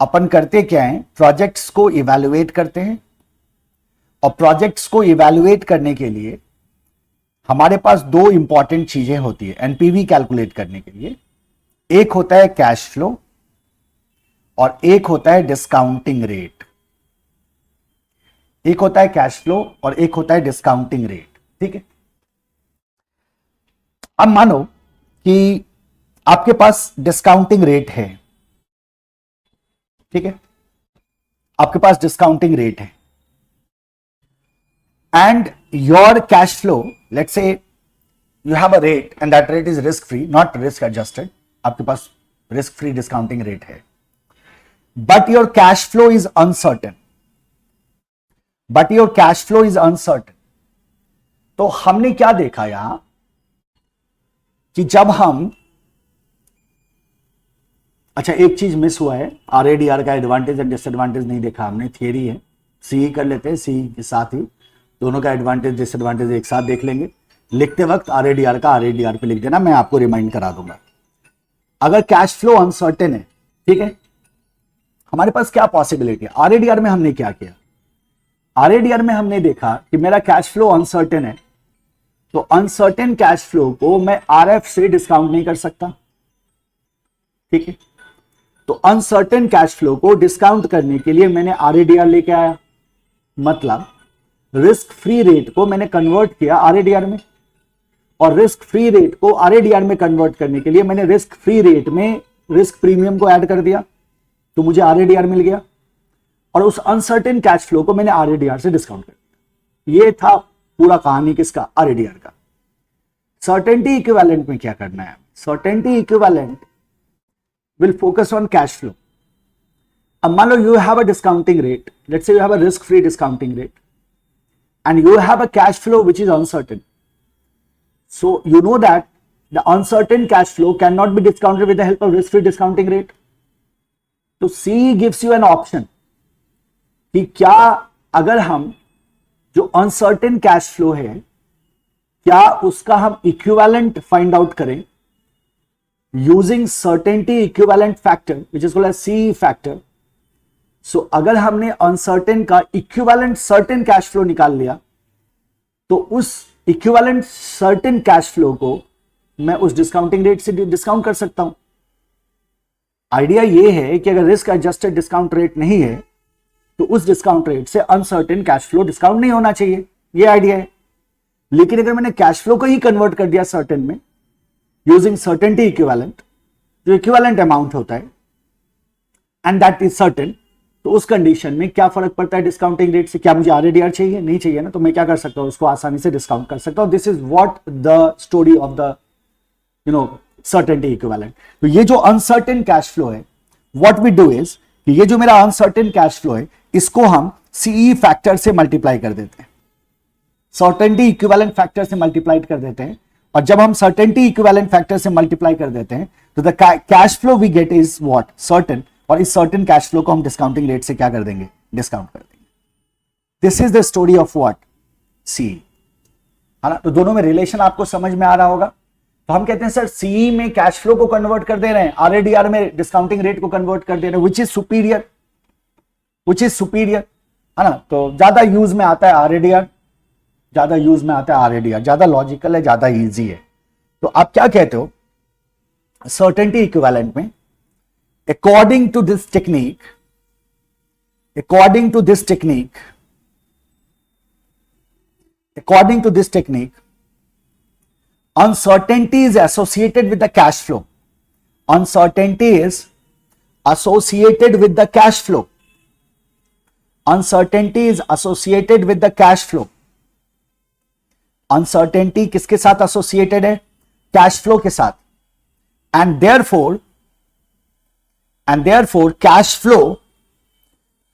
अपन करते क्या है? प्रोजेक्ट्स को इवैल्यूएट करते हैं, और प्रोजेक्ट्स को इवैल्यूएट करने के लिए हमारे पास 2 इंपॉर्टेंट चीजें होती है एनपीवी कैलकुलेट करने के लिए. एक होता है कैश फ्लो और एक होता है डिस्काउंटिंग रेट. एक होता है कैश फ्लो और एक होता है डिस्काउंटिंग रेट. ठीक है? अब मानो कि आपके पास डिस्काउंटिंग रेट है. ठीक है? आपके पास डिस्काउंटिंग रेट है and your cash flow, let's say you have a rate and that rate is risk free, not risk adjusted. आपके पास risk free discounting rate है, but your cash flow is uncertain. तो हमने क्या देखा यहां कि जब हम, अच्छा एक चीज मिस हुआ है, RADR का एडवांटेज एंड डिसएडवांटेज नहीं देखा हमने, थियरी है, सी कर लेते हैं, सी के साथ ही दोनों का एडवांटेज डिसएडवांटेज एक साथ देख लेंगे. लिखते वक्त आरएडीआर का आरएडीआर पे लिख देना, मैं आपको रिमाइंड करा दूंगा। अगर कैश फ्लो अनसर्टेन है, ठीक है, हमारे पास क्या पॉसिबिलिटी है? आरएडीआर में हमने क्या किया? आरएडीआर में हमने देखा कि मेरा कैश फ्लो अनसर्टेन है, तो अनसर्टेन कैश फ्लो को मैं आरएफ से डिस्काउंट नहीं कर सकता, ठीक है। तो अनसर्टेन कैश फ्लो को डिस्काउंट करने के लिए मैंने आरएडीआर लेके आया, मतलब रिस्क फ्री रेट को मैंने कन्वर्ट किया आरएडीआर में, और रिस्क फ्री रेट को आरएडीआर में कन्वर्ट करने के लिए मैंने रिस्क फ्री रेट में रिस्क प्रीमियम को ऐड कर दिया, तो मुझे आरएडीआर मिल गया, और उस अनसर्टेन कैश फ्लो को मैंने आरएडीआर से डिस्काउंट कर दिया। ये था पूरा कहानी किसका? आरएडीआर का। सर्टेनिटी इक्विवेलेंट में क्या करना है? Certainty equivalent will focus on cash flow. अब मान लो you have a discounting rate, let's say you have a risk free discounting rate and you have a cash flow which is uncertain, so you know that the uncertain cash flow can not be discounted with the help of risk free discounting rate. तो she gives you an option कि क्या अगर हम जो अनसर्टेन कैश फ्लो है, क्या उसका हम इक्विवेलेंट फाइंड आउट करें using certainty equivalent factor which is called as C factor. सो अगर हमने अनसर्टेन का इक्विवेलेंट सर्टेन कैश फ्लो निकाल लिया, तो उस इक्विवेलेंट सर्टेन कैश फ्लो को मैं उस डिस्काउंटिंग रेट से डिस्काउंट कर सकता हूं। आइडिया यह है कि अगर रिस्क एडजस्टेड डिस्काउंट रेट नहीं है, तो उस डिस्काउंट रेट से अनसर्टेन कैश फ्लो डिस्काउंट नहीं होना चाहिए, ये आइडिया है। लेकिन अगर मैंने कैश फ्लो को ही कन्वर्ट कर दिया सर्टेन में यूजिंग सर्टेनिटी इक्विवेलेंट, जो इक्विवेलेंट अमाउंट होता है एंड दैट इज सर्टेन, तो उस कंडीशन में क्या फर्क पड़ता है डिस्काउंटिंग रेट से? क्या मुझे आरएडीआर चाहिए? नहीं चाहिए ना, तो मैं क्या कर सकता हूं? उसको आसानी से डिस्काउंट कर सकता हूं। This is what the story of the certainty equivalent. तो ये जो अनसर्टेन कैश फ्लो है, व्हाट वी डू इज कि ये जो मेरा अनसर्टेन कैश फ्लो है, इसको हम सीई फैक्टर से मल्टीप्लाई कर देते हैं, सर्टेनिटी इक्विवेलेंट फैक्टर से मल्टीप्लाई कर देते हैं। और जब हम सर्टेनिटी इक्विवेलेंट फैक्टर से मल्टीप्लाई कर देते हैं, तो the cash flow we get is what? Certain. और इस सर्टेन कैश फ्लो को हम डिस्काउंटिंग रेट से क्या कर देंगे? डिस्काउंट कर देंगे। This is the story of what? C, है ना। तो दोनों में रिलेशन आपको समझ में आ रहा होगा। तो हम कहते हैं सर सीई में कैश फ्लो को कन्वर्ट कर दे रहे हैं, आरएडीआर में डिस्काउंटिंग रेट को कन्वर्ट कर दे रहे हैं, विच इज सुपीरियर, है ना। तो ज्यादा यूज में आता है आरएडीआर, ज्यादा यूज में आता है आरएडीआर, ज्यादा लॉजिकल है, ज्यादा इजी है। तो आप क्या कहते हो सर्टेनिटी इक्विवेलेंट में? According to this technique, according to this technique, uncertainty is associated with the cash flow. Uncertainty is associated with the cash flow. Uncertainty is associated with the cash flow. Uncertainty किसके साथ associated है? Cash flow के साथ. And therefore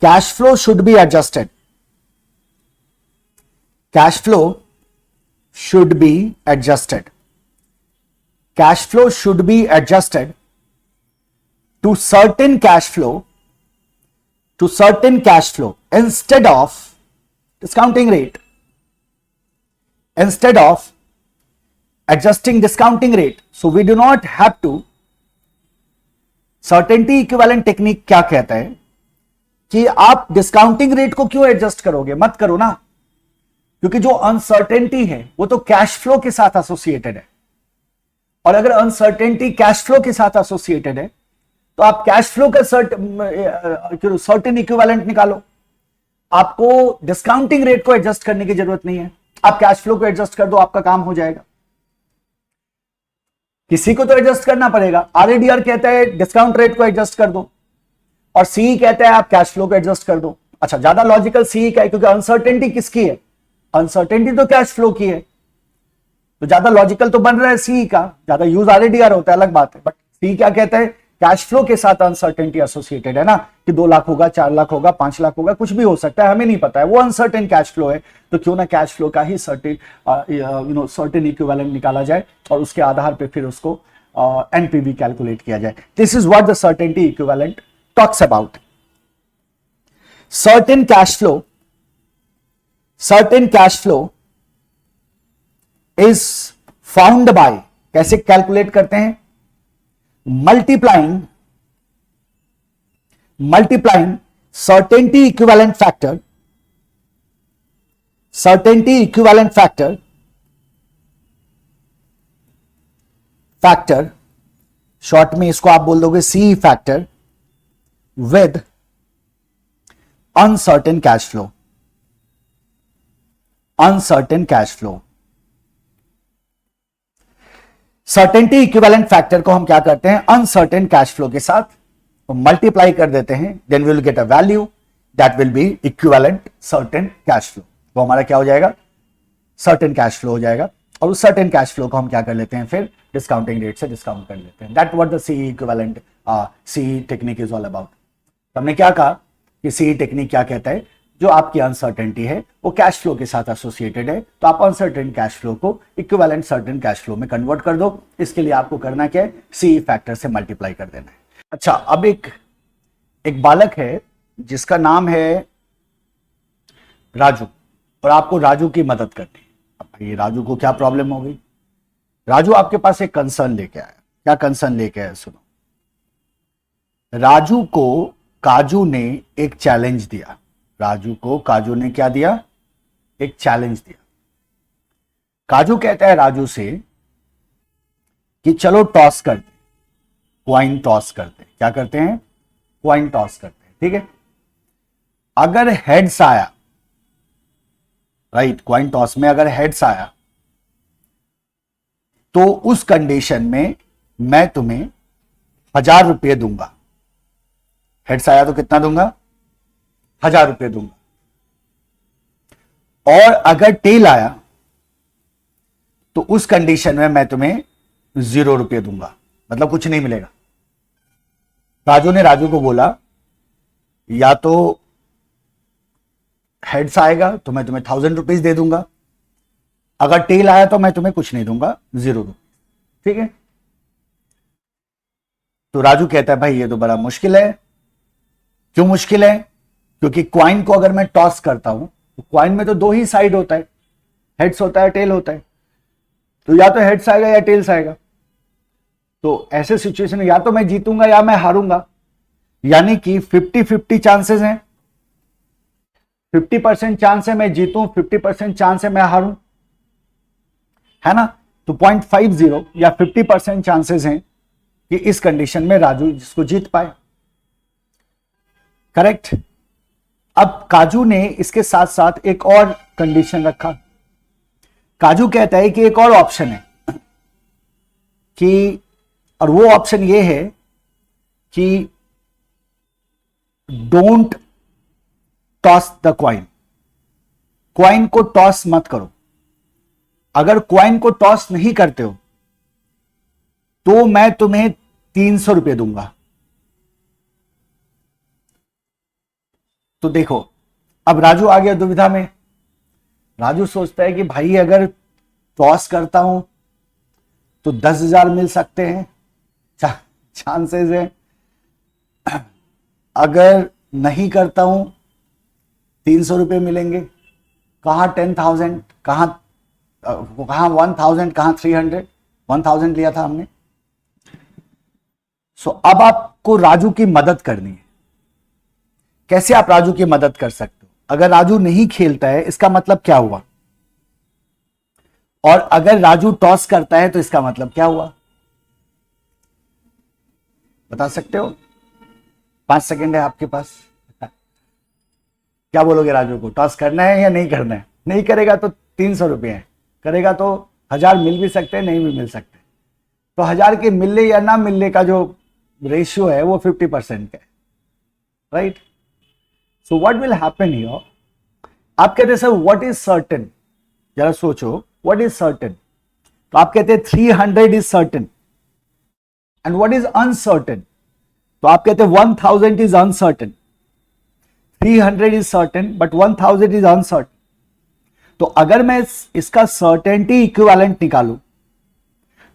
cash flow should be adjusted. Cash flow should be adjusted. Cash flow should be adjusted to certain cash flow instead of discounting rate, instead of adjusting discounting rate. So we do not have to. Certainty equivalent technique क्या कहता है कि आप डिस्काउंटिंग रेट को क्यों एडजस्ट करोगे? मत करो ना, क्योंकि जो अनसर्टेनिटी है वो तो कैश फ्लो के साथ एसोसिएटेड है, और अगर अनसर्टेनिटी कैश फ्लो के साथ एसोसिएटेड है, तो आप कैश फ्लो का सर्टेन इक्विवेलेंट निकालो। आपको डिस्काउंटिंग रेट को एडजस्ट करने की जरूरत नहीं है, आप कैश फ्लो को एडजस्ट कर दो, आपका काम हो जाएगा। किसी को तो एडजस्ट करना पड़ेगा। आरएडीआर कहता है डिस्काउंट रेट को एडजस्ट कर दो, और सीई कहता है आप कैश फ्लो को एडजस्ट कर दो। अच्छा, ज्यादा लॉजिकल सीई का है, क्योंकि अनसर्टेनिटी किसकी है? अनसर्टेनिटी तो कैश फ्लो की है, तो ज्यादा लॉजिकल तो बन रहा है सीई का। ज्यादा यूज आरएडीआर होता है, अलग बात है, बट सीई क्या कहता है? कैश फ्लो के साथ अनसर्टेनिटी एसोसिएटेड है ना, कि 2 लाख होगा, 4 लाख होगा, 5 लाख होगा, कुछ भी हो सकता है, हमें नहीं पता है, वो अनसर्टेन कैश फ्लो है। तो क्यों ना कैश फ्लो का ही सर्टेन इक्विवेलेंट निकाला जाए, और उसके आधार पे फिर उसको एनपीवी कैलकुलेट किया जाए। This is what the certainty equivalent talks about. Certain cash flow is found by, कैसे कैलकुलेट करते हैं, multiplying certainty equivalent factor, short में इसको आप बोल दोगे C factor, with uncertain cash flow. Certainty equivalent factor को हम क्या करते हैं, अनसर्टेन कैश फ्लो के साथ मल्टीप्लाई कर देते हैं, then we will get a value that will be equivalent certain cash flow. वो हमारा क्या हो जाएगा, सर्टेन कैश फ्लो हो जाएगा। और उस सर्टेन कैश फ्लो को हम क्या कर लेते हैं, फिर डिस्काउंटिंग रेट से डिस्काउंट कर लेते हैं। That what the CE equivalent CE technique is all about. हमने क्या कहा कि सीई टेक्निक क्या कहता है, जो आपकी अनसर्टेनिटी है वो कैश फ्लो के साथ एसोसिएटेड है, तो आप अनसर्टेन कैश फ्लो को इक्विवेलेंट सर्टेन कैश फ्लो में कन्वर्ट कर दो। इसके लिए आपको करना क्या है, सीई फैक्टर से मल्टीप्लाई कर देना है। अच्छा, अब एक बालक है जिसका नाम है राजू, और आपको राजू की मदद करनी है। अब भाई राजू को क्या प्रॉब्लम हो गई, राजू आपके पास एक कंसर्न लेके आया। क्या कंसर्न लेके आया, सुनो। राजू को काजू ने एक चैलेंज दिया। राजू को काजू ने क्या दिया, एक चैलेंज दिया। काजू कहता है राजू से कि चलो टॉस करते, क्वाइन टॉस करते। क्या करते हैं, क्वाइन टॉस करते हैं, ठीक है। अगर हेड्स आया, राइट, क्वाइन टॉस में अगर हेड्स आया तो उस कंडीशन में मैं तुम्हें 1000 रुपये दूंगा। हेड्स आया तो कितना दूंगा, 1000 रुपये दूंगा। और अगर टेल आया तो उस कंडीशन में मैं तुम्हें 0 रुपये दूंगा, मतलब कुछ नहीं मिलेगा। राजू ने राजू को बोला, या तो हेड्स आएगा तो मैं तुम्हें 1000 रुपीज दे दूंगा, अगर टेल आया तो मैं तुम्हें कुछ नहीं दूंगा, 0 रुपये, ठीक है। तो राजू कहता है भाई ये तो बड़ा मुश्किल है। क्यों मुश्किल है, क्योंकि क्वाइन को अगर मैं टॉस करता हूं तो क्वाइन में तो 2 ही साइड होता है, हेड्स होता है, टेल होता है। तो या तो हेड्स आएगा या टेल्स आएगा। तो ऐसे सिचुएशन में या तो मैं जीतूंगा या मैं हारूंगा, यानी कि 50-50 चांसेस हैं। 50% चांस है मैं जीतूं, 50% चांस है मैं हारूं, है ना। तो 0.50 या 50% चांसेस हैं कि इस कंडीशन में राजू जिसको जीत पाए, करेक्ट। अब काजू ने इसके साथ साथ एक और कंडीशन रखा। काजू कहता है कि एक और ऑप्शन है कि, और वो ऑप्शन ये है कि don't toss the coin, coin को टॉस मत करो। अगर क्वाइन को टॉस नहीं करते हो तो मैं तुम्हें 300 रुपये दूंगा। तो देखो, अब राजू आ गया दुविधा में। राजू सोचता है कि भाई अगर टॉस करता हूं तो 10,000 मिल सकते हैं, चांसेस है। अगर नहीं करता हूं 300 रुपये मिलेंगे, कहां 10,000, कहां 1,000, कहां 300, 1,000 लिया था हमने। सो अब आपको राजू की मदद करनी है। कैसे आप राजू की मदद कर सकते हो, अगर राजू नहीं खेलता है इसका मतलब क्या हुआ, और अगर राजू टॉस करता है तो इसका मतलब क्या हुआ, बता सकते हो। 5 सेकेंड है आपके पास। क्या बोलोगे राजू को, टॉस करना है या नहीं करना है। नहीं करेगा तो 300 रुपये है, करेगा तो 1000 मिल भी सकते हैं, नहीं भी मिल सकते। तो 1000 के मिलने या ना मिलने का जो रेशियो है वो 50% का है, right. So what will happen here, आप कहते हैं सर व्हाट इज सर्टेन, जरा सोचो व्हाट इज सर्टेन। तो आप कहते हैं 300 is certain, and what is uncertain, तो आप कहते हैं 1000 is uncertain, 300 is certain but 1000 is uncertain. तो अगर मैं इसका सर्टेनिटी इक्विवेलेंट निकालूं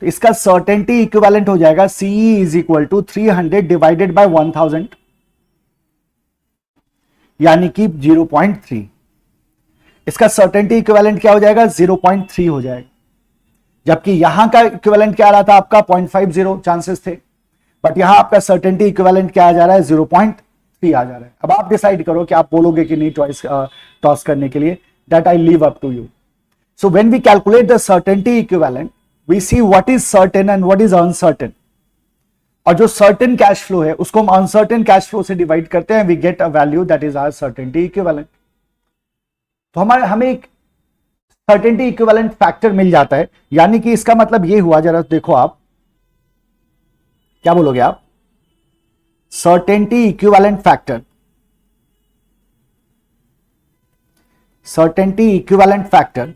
तो इसका सर्टेनिटी इक्विवेलेंट हो जाएगा CE is equal to 300 divided by 1000, यानी कि 0.3। इसका सर्टेनिटी इक्विवेलेंट क्या हो जाएगा, 0.3 हो जाएगा। जबकि यहां का इक्विवेलेंट क्या आ रहा था आपका 0.50 चांसेस थे, बट यहां आपका सर्टेनिटी इक्विवेलेंट क्या आ जा रहा है 0.3 आ जा रहा है। अब आप डिसाइड करो कि आप बोलोगे कि नहीं टॉस करने के लिए, that I leave up to you. So when we calculate the certainty equivalent we see what is certain and what is uncertain, और जो सर्टेन कैश फ्लो है उसको हम अनसर्टेन कैश फ्लो से डिवाइड करते हैं, we get a value that is our certainty equivalent. तो हमें एक सर्टेनिटी इक्विवेलेंट फैक्टर मिल जाता है, यानी कि इसका मतलब ये हुआ, जरा देखो आप क्या बोलोगे आप, certainty equivalent factor, certainty equivalent factor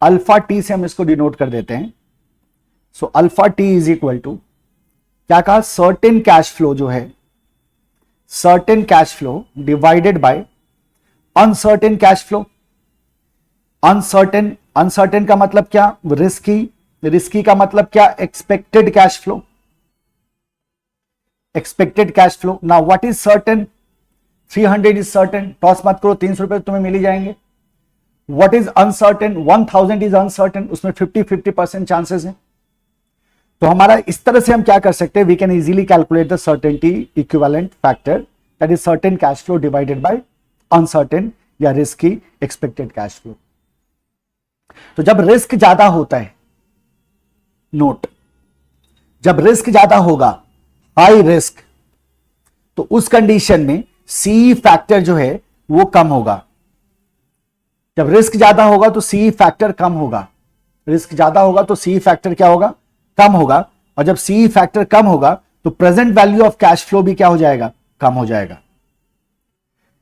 alpha t से हम इसको डिनोट कर देते हैं। So alpha t is equal to क्या कहा, सर्टेन कैश फ्लो जो है, certain cash flow divided by uncertain cash flow. Uncertain, uncertain का मतलब क्या, रिस्की, रिस्की का मतलब क्या, expected cash flow, expected cash flow. Now what is certain, 300 is certain, toss मत करो, 300 रुपए तुम्हें मिल ही जाएंगे। What is uncertain, 1000 is uncertain, उसमें 50% चांसेस है। तो हमारा इस तरह से हम क्या कर सकते हैं, we can easily calculate the certainty equivalent factor that is certain cash flow divided by uncertain या रिस्की एक्सपेक्टेड कैश फ्लो। तो जब रिस्क ज्यादा होता है, नोट, जब रिस्क ज्यादा होगा, हाई रिस्क, तो उस कंडीशन में सी फैक्टर जो है वो कम होगा। जब रिस्क ज्यादा होगा तो सी फैक्टर कम होगा, रिस्क ज्यादा होगा तो सी फैक्टर क्या होगा, कम होगा। और जब सी फैक्टर कम होगा तो present value of cash flow भी क्या हो जाएगा, कम हो जाएगा।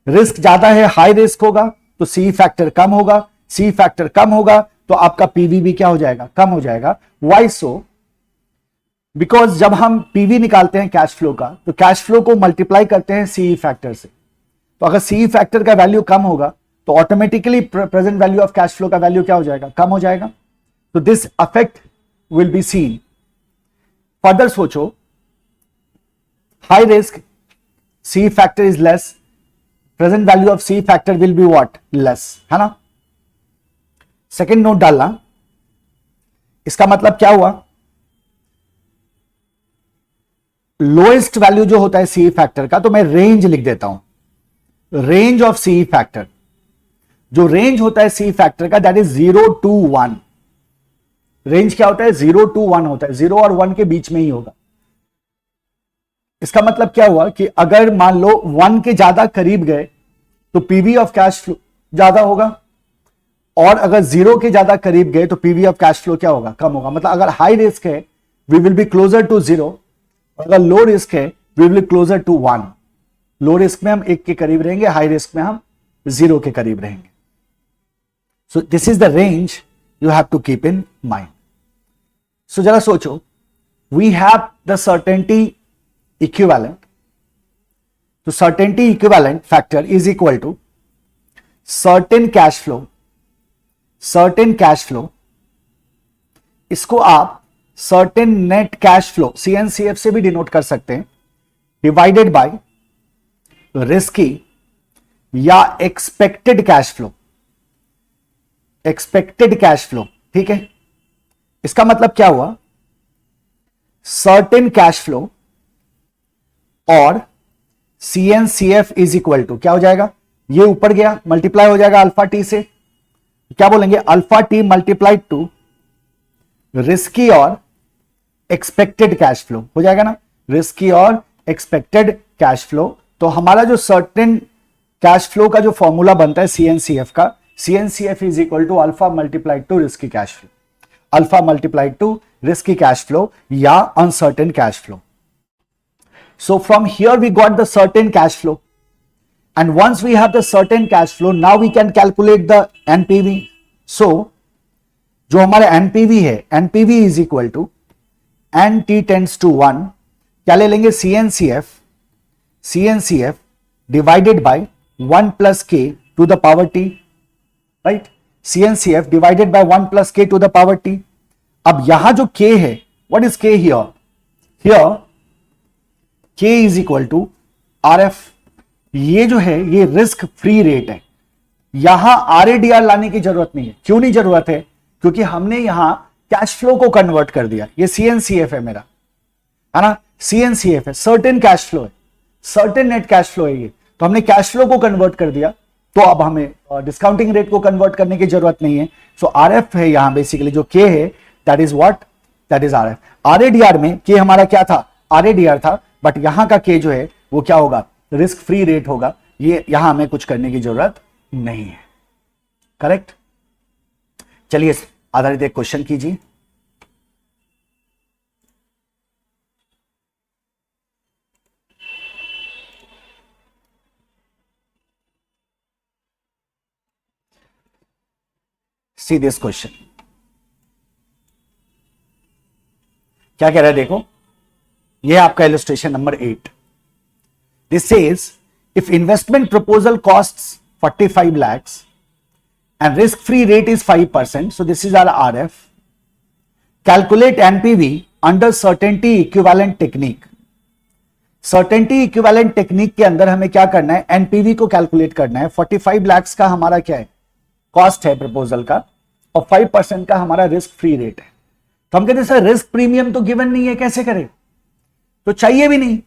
रिस्क ज्यादा है, हाई रिस्क होगा तो सी फैक्टर कम होगा, सी फैक्टर कम होगा तो आपका पीवी भी क्या हो जाएगा, कम हो जाएगा। वाई सो, बिकॉज जब हम पीवी निकालते हैं कैश फ्लो का तो कैश फ्लो को मल्टीप्लाई करते हैं सी फैक्टर से। तो अगर सी फैक्टर का वैल्यू कम होगा तो automatically present value of cash flow का वैल्यू क्या हो जाएगा, कम हो जाएगा। तो this affect will be seen. Further सोचो, high risk, C factor is less, present value of C factor will be what, less, है ना। सेकेंड नोट डालना, इसका मतलब क्या हुआ, लोएस्ट वैल्यू जो होता है सी फैक्टर का, तो मैं रेंज लिख देता हूं, रेंज ऑफ सी फैक्टर, जो रेंज होता है सी फैक्टर का दैट इज 0 to 1। रेंज क्या होता है, 0 to 1 होता है, 0 और 1 के बीच में ही होगा। इसका मतलब क्या हुआ कि अगर मान लो 1 के ज्यादा करीब गए तो पीवी ऑफ कैश फ्लो ज्यादा होगा, और अगर 0 के ज्यादा करीब गए तो पीवी ऑफ कैश फ्लो क्या होगा, कम होगा। मतलब अगर हाई रिस्क है we will be closer to 0, अगर लो रिस्क है we will be closer to 1। Low risk में हम 1 के करीब रहेंगे, हाई रिस्क में हम 0 के करीब रहेंगे। So this is the range you have to keep in mind. So जरा सोचो, we have the certainty equivalent, तो certainty equivalent factor is equal to certain cash flow, certain cash flow, इसको आप certain net cash flow CNCF से भी डिनोट कर सकते हैं, डिवाइडेड बाय रिस्की या expected cash flow, expected cash flow, ठीक है। इसका मतलब क्या हुआ, सर्टेन कैश फ्लो और सीएनसीएफ इज इक्वल टू क्या हो जाएगा, ये ऊपर गया मल्टीप्लाई हो जाएगा अल्फा टी से, क्या बोलेंगे, alpha T multiplied to risky और एक्सपेक्टेड कैश फ्लो हो जाएगा ना, रिस्की और एक्सपेक्टेड कैश फ्लो। तो हमारा जो सर्टेन कैश फ्लो का जो फॉर्मूला बनता है सीएनसीएफ का, CNCF is equal to alpha multiplied to risky cash flow, alpha multiplied to risky cash flow या uncertain cash flow. So from here we got the certain cash flow, and once we have the certain cash flow, now we can calculate the NPV. So जो हमारा NPV है, NPV is equal to NT tends to 1, क्या ले लेंगे, CNCF, CNCF divided by 1 plus K to the power T, right? CNCF divided by 1 plus K to the power T. अब यहां जो K है, what is K here? Here K is equal to RF, ये जो है ये रिस्क फ्री रेट है, यहां RADR लाने की जरूरत नहीं है। क्यों नहीं जरूरत है, क्योंकि हमने यहां कैश फ्लो को कन्वर्ट कर दिया। ये CNCF है मेरा, है ना, CNCF है, सर्टेन कैश फ्लो है, सर्टेन नेट कैश फ्लो है ये। तो हमने कैश फ्लो को कन्वर्ट कर दिया, तो अब हमें डिस्काउंटिंग रेट को कन्वर्ट करने की जरूरत नहीं है। सो RF है यहां बेसिकली, जो K है that is what, that is RF। RADR में K हमारा क्या था, RADR था, बट यहां का K जो है वो क्या होगा, रिस्क फ्री रेट होगा। ये यहां हमें कुछ करने की जरूरत नहीं है। करेक्ट। चलिए आधारित एक क्वेश्चन कीजिए। सी दिस क्वेश्चन, क्या कह रहा है देखो, ये आपका illustration number 8। This says if investment proposal costs 45 lakhs and risk free rate is 5%, so this is our RF. Calculate NPV under certainty equivalent technique. certainty equivalent technique के अंदर हमें क्या करना है, NPV को कैलकुलेट करना है। 45 lakhs का हमारा क्या है, कॉस्ट है प्रपोजल का, और 5% का हमारा रिस्क फ्री रेट है। तो हम कहते हैं सर रिस्क प्रीमियम तो गिवन नहीं है, कैसे करें, तो चाहिए भी नहीं।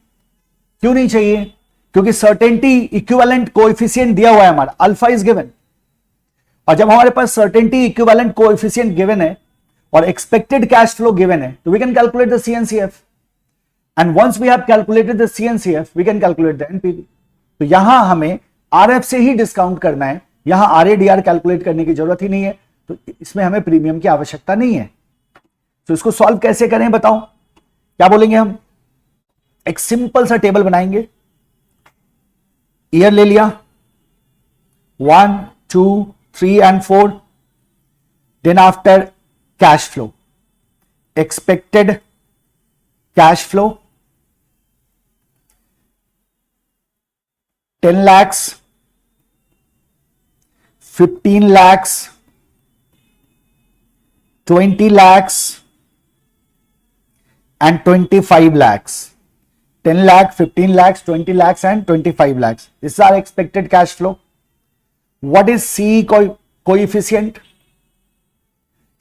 क्यों नहीं चाहिए, क्योंकि सर्टेनिटी इक्विवेलेंट कोएफिशिएंट दिया हुआ है हमारा, अल्फा इज गिवन। और जब हमारे पास सर्टेनिटी इक्विवेलेंट कोएफिशिएंट गिवन है और एक्सपेक्टेड कैश फ्लो गिवन है, तो we can calculate the CNCF, and once we have calculated the CNCF we can calculate the NPV। तो यहां हमें RF से ही डिस्काउंट करना है, यहां RADR कैलकुलेट करने की जरूरत ही नहीं है, तो इसमें हमें प्रीमियम की आवश्यकता नहीं है। तो इसको सॉल्व कैसे करें बताओ, क्या बोलेंगे हम, एक सिंपल सा टेबल बनाएंगे। ईयर ले लिया 1, 2, 3 and 4, then after cash flow, expected cash flow 10 lakhs, 15 lakhs, 20 lakhs and 25 lakhs. 10 lakh, 15 lakhs, 20 lakhs and 25 lakhs. This is our expected cash flow. What is CE coefficient?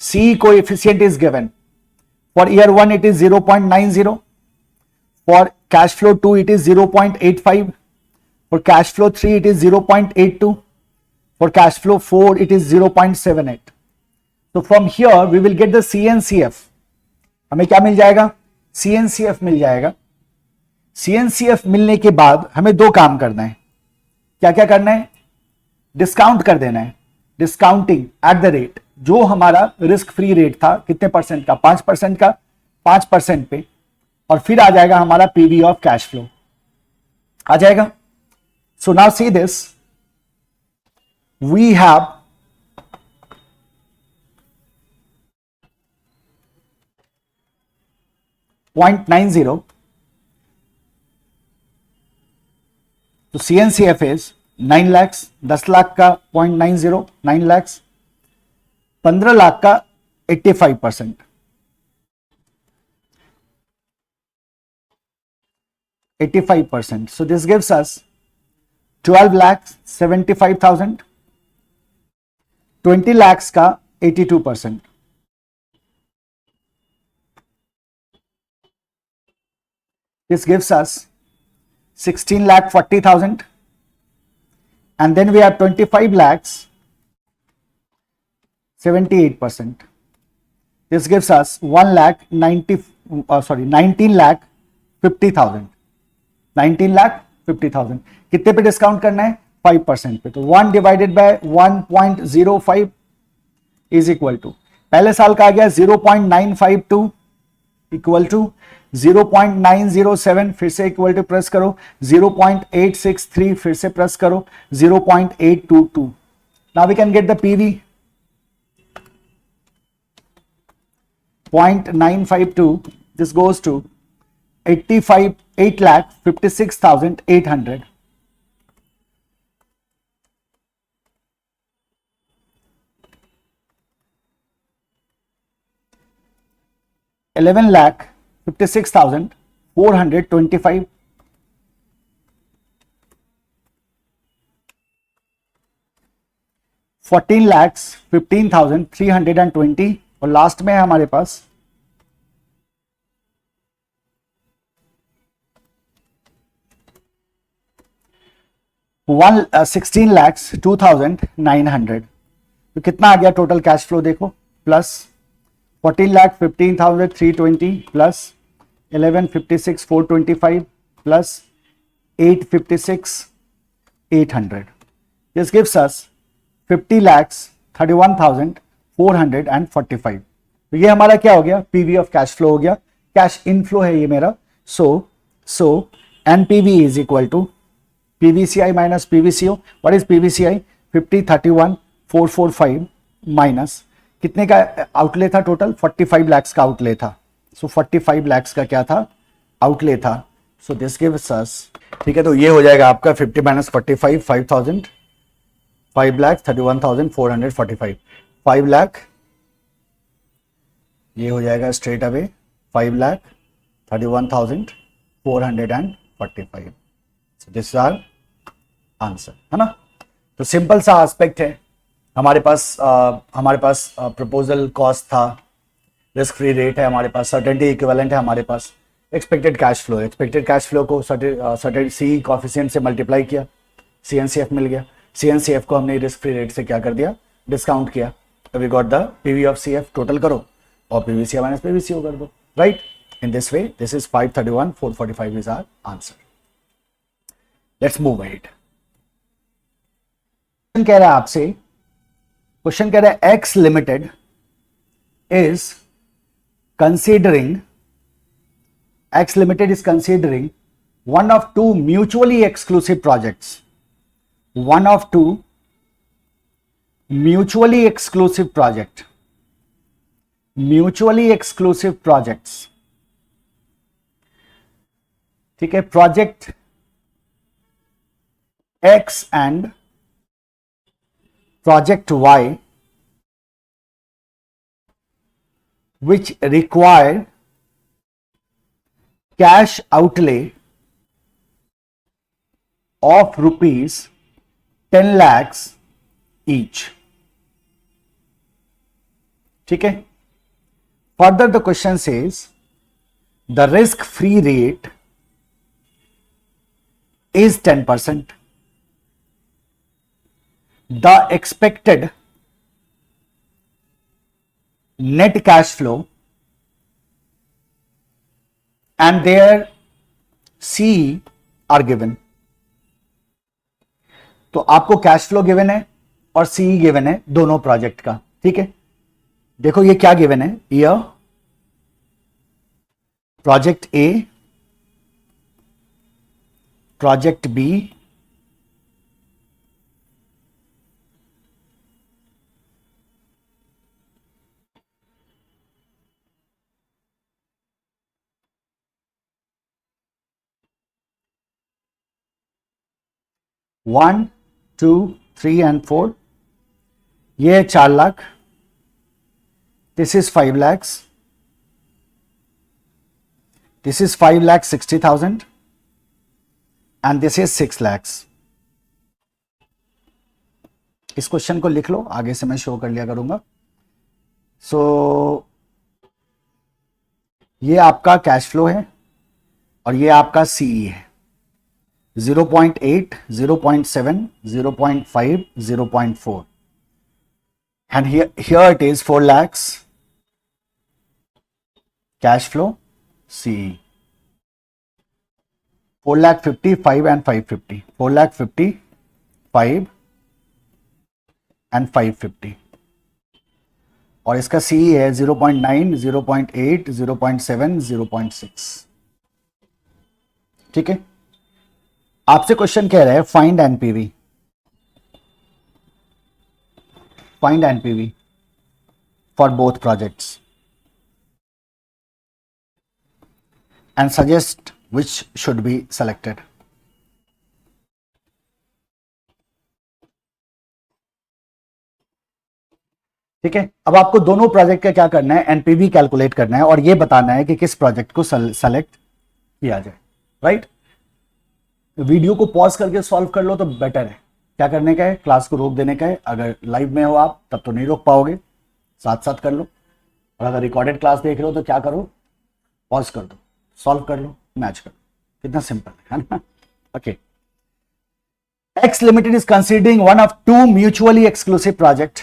CE coefficient is given. For year 1 it is 0.90. For cash flow 2 it is 0.85. For cash flow 3 it is 0.82. For cash flow 4 it is 0.78. So from here we will get the CNCF. हमें क्या मिल जाएगा, CNCF मिल जाएगा। CNCF मिलने के बाद हमें दो काम करना है। क्या क्या करना है, डिस्काउंट कर देना है, डिस्काउंटिंग एट द रेट, जो हमारा रिस्क फ्री रेट था कितने परसेंट का, 5% का, 5% पे, और फिर आ जाएगा हमारा PV ऑफ कैश फ्लो आ जाएगा। So now see this, we have .90, तो CNCF is 9 lakhs, 10 लाख का 0.90, 9 lakhs, 15 लाख का 85%, 85%, so this gives us 12 lakhs 75,000, 20 lakhs का 82%, this gives us 16 lakh 40,000, and then we have 25 lakhs 78%. This gives us 1 lakh 19 lakh 50,000, 19 lakh 50,000। कितने पे डिस्काउंट करना है, 5% पे। तो 1 divided by 1.05 is equal to, पहले साल का आ गया 0.952 इक्वल टू 0.907, फिर से इक्वल टू प्रेस करो, 0.863, फिर से प्रेस करो, 0.822। Now we can get the PV, 0.952, this goes to 8,56,800, 11,56,425, 14,15,320 और लास्ट में है हमारे पास 16,02,900। तो कितना आ गया टोटल कैश फ्लो देखो, plus 14,15,320 plus 11,56,425 plus 8,56,800। This gives us 50,31,445। तो ये हमारा क्या हो गया, पीवी ऑफ कैश फ्लो हो गया, कैश इनफ्लो है ये मेरा। So NPV is equal to PVCI minus PVCO. What is PVCI? 50,31,445 minus कितने का आउटले था टोटल? 45 lakhs का आउटले था। सो 45 lakhs का क्या था? आउटले था। सो दिस गिव्स अस, ठीक है, तो ये हो जाएगा आपका 50 माइनस 45, 5,000, 5,31,445, 5 लाख, ये हो जाएगा straight away 5,31,445। This is our answer, है ना। तो सिंपल सा एस्पेक्ट है। हमारे पास प्रपोजल कॉस्ट था, रिस्क फ्री रेट है हमारे पास, सर्टेनिटी इक्विवेलेंट है हमारे पास, एक्सपेक्टेड कैश फ्लो को सर्टेन सी कॉफिशिएंट से मल्टीप्लाई किया, सीएनसीएफ मिल गया, सीएनसीएफ को हमने रिस्क फ्री रेट से क्या कर दिया, डिस्काउंट किया। तो we got the PV of CF, total करो और पीवीसीआई माइनस पीवीसीओ कर दो, right. In this way this is 531,445 is our answer. Let's move ahead. Question कह रहा है आपसे, क्वेश्चन कह रहा है X limited is considering one of two mutually exclusive projects, one of two mutually exclusive projects, ठीक है, project X and project Y, which require cash outlay of rupees 10 lakhs each, ठीक है। Further the question says the risk free rate is 10%. The expected net cash flow and their CE are given. तो आपको कैश फ्लो गिवन है और सीई गिवन है दोनों प्रोजेक्ट का, ठीक है। देखो ये क्या गिवन है, year project A, project B, one, 2, 3 and 4, ये है 4 lakh, this is 5 lakhs, this is 5,60,000 and this is 6 lakhs। इस क्वेश्चन को लिख लो, आगे से मैं शो कर लिया करूंगा। सो ये आपका कैश फ्लो है और ये आपका सीई है, 0.8, 0.7, 0.5, 0.4, and here it is 4 lakhs cash flow CE, 4,50,5 and 550, 4,50,5 and 550, और इसका CE है 0.9, 0.8, 0.7, 0.6, ठीक है। आपसे क्वेश्चन कह रहा है find NPV for both projects and suggest which should be selected. ठीक है, अब आपको दोनों प्रोजेक्ट का क्या करना है, एनपीवी कैलकुलेट करना है और ये बताना है कि किस प्रोजेक्ट को सेलेक्ट किया जाए, राइट। वीडियो को पॉज करके सॉल्व कर लो तो बेटर है, क्या करने का है, क्लास को रोक देने का है। अगर लाइव में हो आप तब तो नहीं रोक पाओगे, साथ साथ कर लो, और अगर रिकॉर्डेड क्लास देख रहे हो तो क्या करो, पॉज कर दो, सॉल्व कर लो, मैच कर लो। कितना सिंपल है ना। Okay, X Limited is considering one of two mutually exclusive project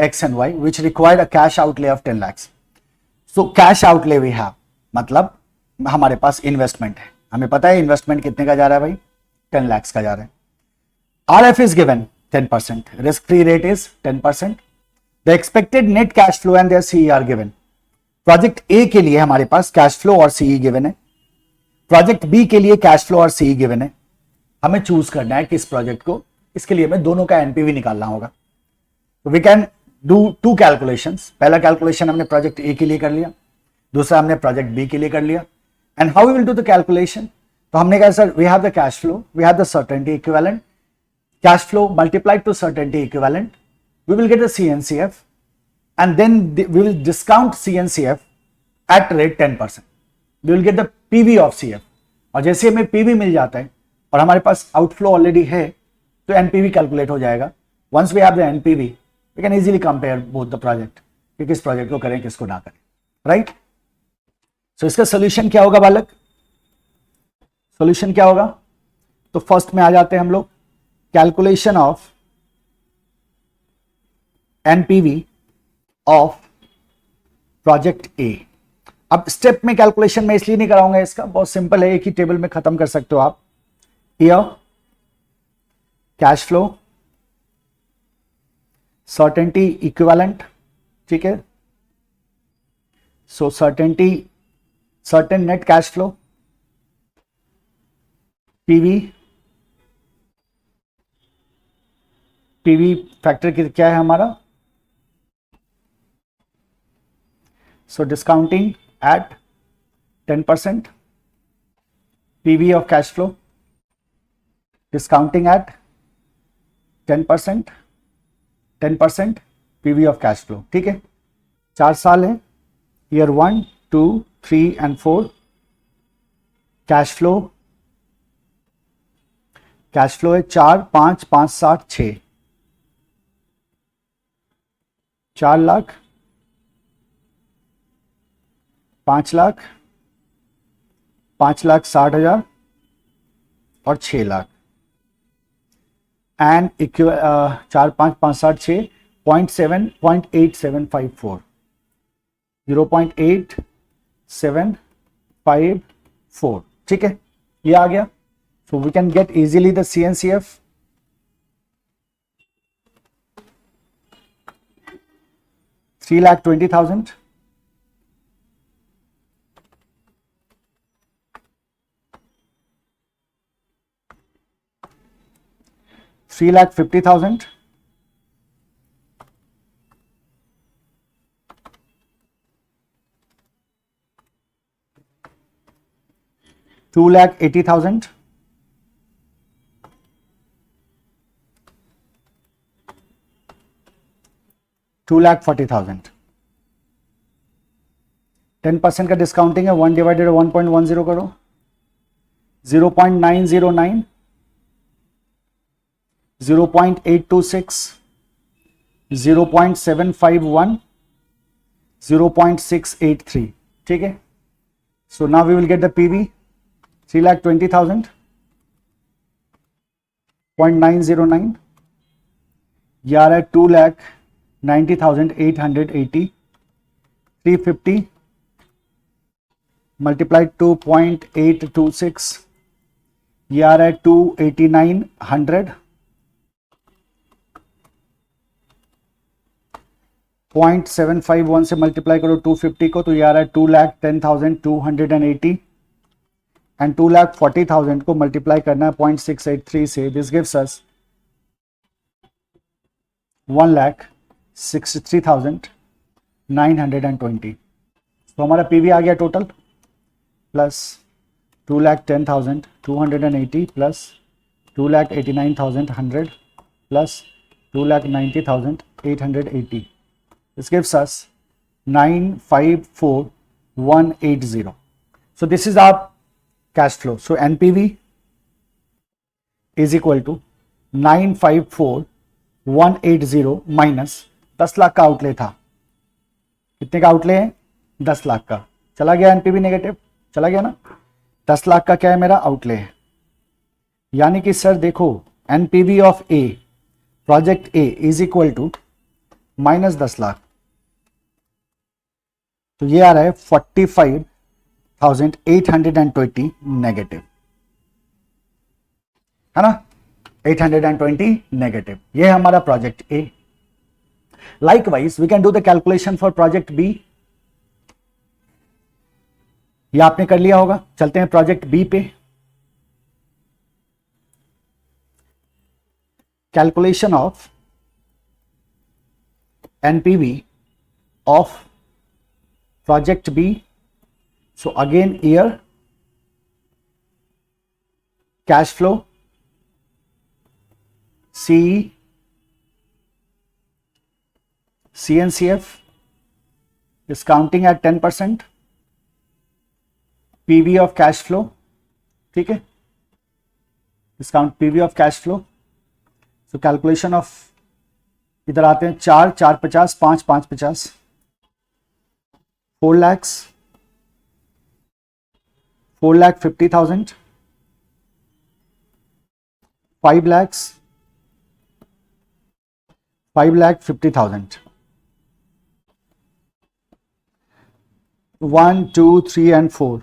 X and Y, which required a cash outlay of 10 lakhs. So cash outlay we have, मतलब हमारे पास इन्वेस्टमेंट है, हमें पता है इन्वेस्टमेंट कितने का जा रहा है भाई, 10 lakhs का जा रहा है। RF is given 10%, risk free rate is 10%, the expected net cash flow and their CE are given. Project A के लिए हमारे पास कैश फ्लो और सीई गिवन है, प्रोजेक्ट बी के लिए कैश फ्लो और सीई गिवन है। हमें चूज करना है किस प्रोजेक्ट को, इसके लिए हमें दोनों का एनपीवी निकालना होगा। तो we can do two calculations. पहला कैलकुलेशन हमने प्रोजेक्ट ए के लिए कर लिया, दूसरा हमने प्रोजेक्ट बी के लिए कर लिया। And how we will do the calculation, तो हमने कहा sir we have the cash flow, we have the certainty equivalent, cash flow multiplied to certainty equivalent, we will get the CNCF and then we will discount CNCF at rate 10%. We will get the PV of CF. और जैसे हमें PV मिल जाता है और हमारे पास आउटफ्लो ऑलरेडी है तो NPV कैलकुलेट हो जाएगा। Once we have the NPV, we can easily compare both the project कि किस प्रोजेक्ट को करें किसको ना करें, राइट। सो इसका सोल्यूशन क्या होगा बालक, सोल्यूशन क्या होगा, तो फर्स्ट में आ जाते हैं हम लोग, calculation of NPV of project A. अब स्टेप में कैलकुलेशन में इसलिए नहीं कराऊंगा, इसका बहुत सिंपल है, एक ही टेबल में खत्म कर सकते हो आप। Here cash flow, certainty equivalent, ठीक है, so certainty, certain net cash flow, PV, PV factor क्या है हमारा, so discounting at 10%, PV of cash flow, discounting at 10%, 10% PV of cash flow, ठीक है। 4 साल है, ईयर 1, 2, 3 and 4, कैश फ्लो है 4, 5, 5, 7, 6, 4 लाख, 5 लाख, 5,60,000 और 6 लाख, एंड 4, 5, 5, 7, 6, 0.8754, 0.8754, ठीक है, ये आ गया। So we can get easily the CNCF, 3,20,000, 3,50,000, 2,80,000, 2,40,000। 10% का डिस्काउंटिंग है, 1 डिवाइडेड 1.10 करो, 0.909, 0.826, 0.751, 0.683, ठीक है। So now we will get the PV, 3,20,000, 0.909, ये आ रहा है 2,90,880, 350 मल्टीप्लाइड टू 0.826, ये आ रहा है 289,100, 0.751 से मल्टीप्लाई करो 250 को तो ये आ रहा है 2,10,280, एंड 2,40,000 को मल्टीप्लाई करना है 0.683 से, दिस गिव्स अस 1,63,920। तो हमारा पीवी आ गया total, plus 2,10,280 plus 2,89,100 plus 2,90,880, this gives us 954,180. So this is our cash flow. So NPV is equal to 954,180 minus 10 lakh का आउटले था। कितने का आउटले है? 10 लाख का। चला गया एनपीवी नेगेटिव, चला गया ना। 10 लाख का क्या है मेरा आउटले है। यानी कि सर देखो NPV of A, project A is equal to minus 10 lakh, तो ये आ रहा है 45,820 नेगेटिव, है ना, 820 नेगेटिव। ये है हमारा project A. Likewise we can do the calculation for project B. ये आपने कर लिया होगा। चलते हैं प्रोजेक्ट बी पे। Calculation of NPV of project B. So again here cash flow, CE, CNCF, discounting at 10%, PV of cash flow, ठीक है, discount PV of cash flow. So calculation of, इधर आते हैं 4 4 50 5 5 50, 4 lakhs, 4,50,000, 5 lakhs, 5,50,000, 1 2 3 and 4।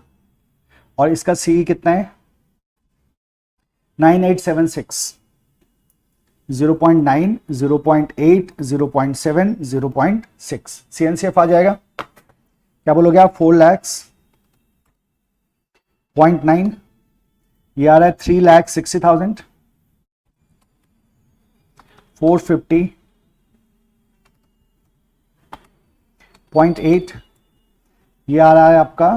और इसका सीई कितना है? 9876, 0.9, 0.8, 0.7, 0.6। CNCF आ जाएगा, क्या बोलोगे आप? 4 lakhs, 0.9, ये आ रहा है 3,60,000, 450, 0.8, ये आ रहा है आपका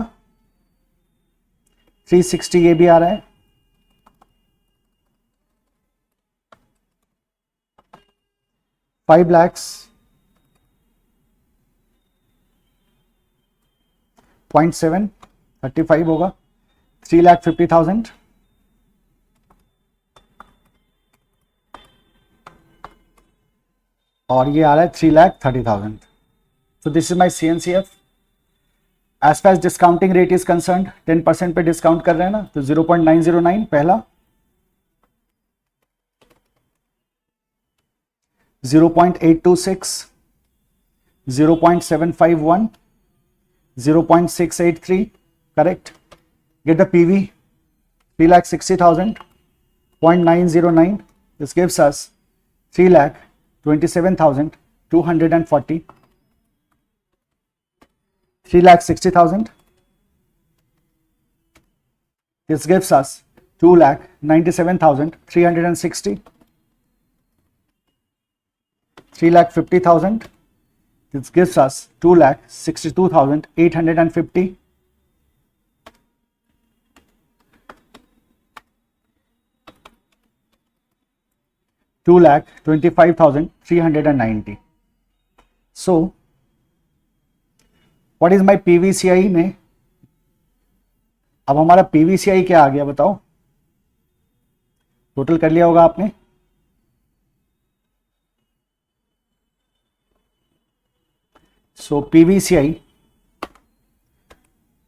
360, ये भी आ रहा है, 5 lakhs, 0.7, 35 होगा, 3,50,000, और ये आ रहा है 3,30,000। So this is my CNCF. As far as discounting rate is concerned, 10% पे डिस्काउंट कर रहे हैं ना, तो 0.909 पहला, 0.826, 0.751, 0.683, correct. Get the PV, 3,60,000, 0.909. This gives us 3,27,240. 3,60,000. This gives us 2,97,360. 3,50,000. This gives us 2,62,850. 2,25,390. So what is my PVCI में? अब हमारा PVCI क्या आ गया बताओ? टोटल कर लिया होगा आपने। So PVCI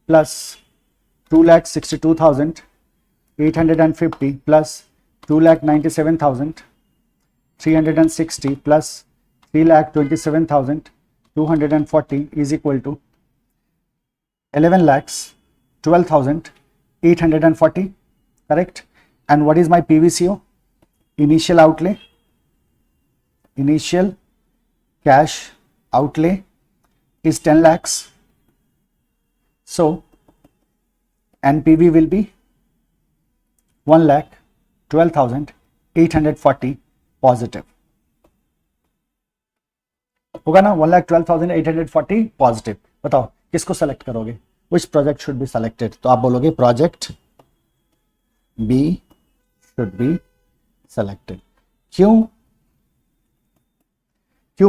plus 2,62,850 plus 2,97,360 plus 3,27,240 is equal to 11,12,840, correct. And what is my PVCO? Initial outlay, initial cash outlay is 10 lakhs. So NPV will be 1,12,840 positive. होगा ना, 1,12,840 पॉजिटिव। बताओ किसको सेलेक्ट करोगे? Which project should be selected? तो आप बोलोगे project B should be selected. क्यों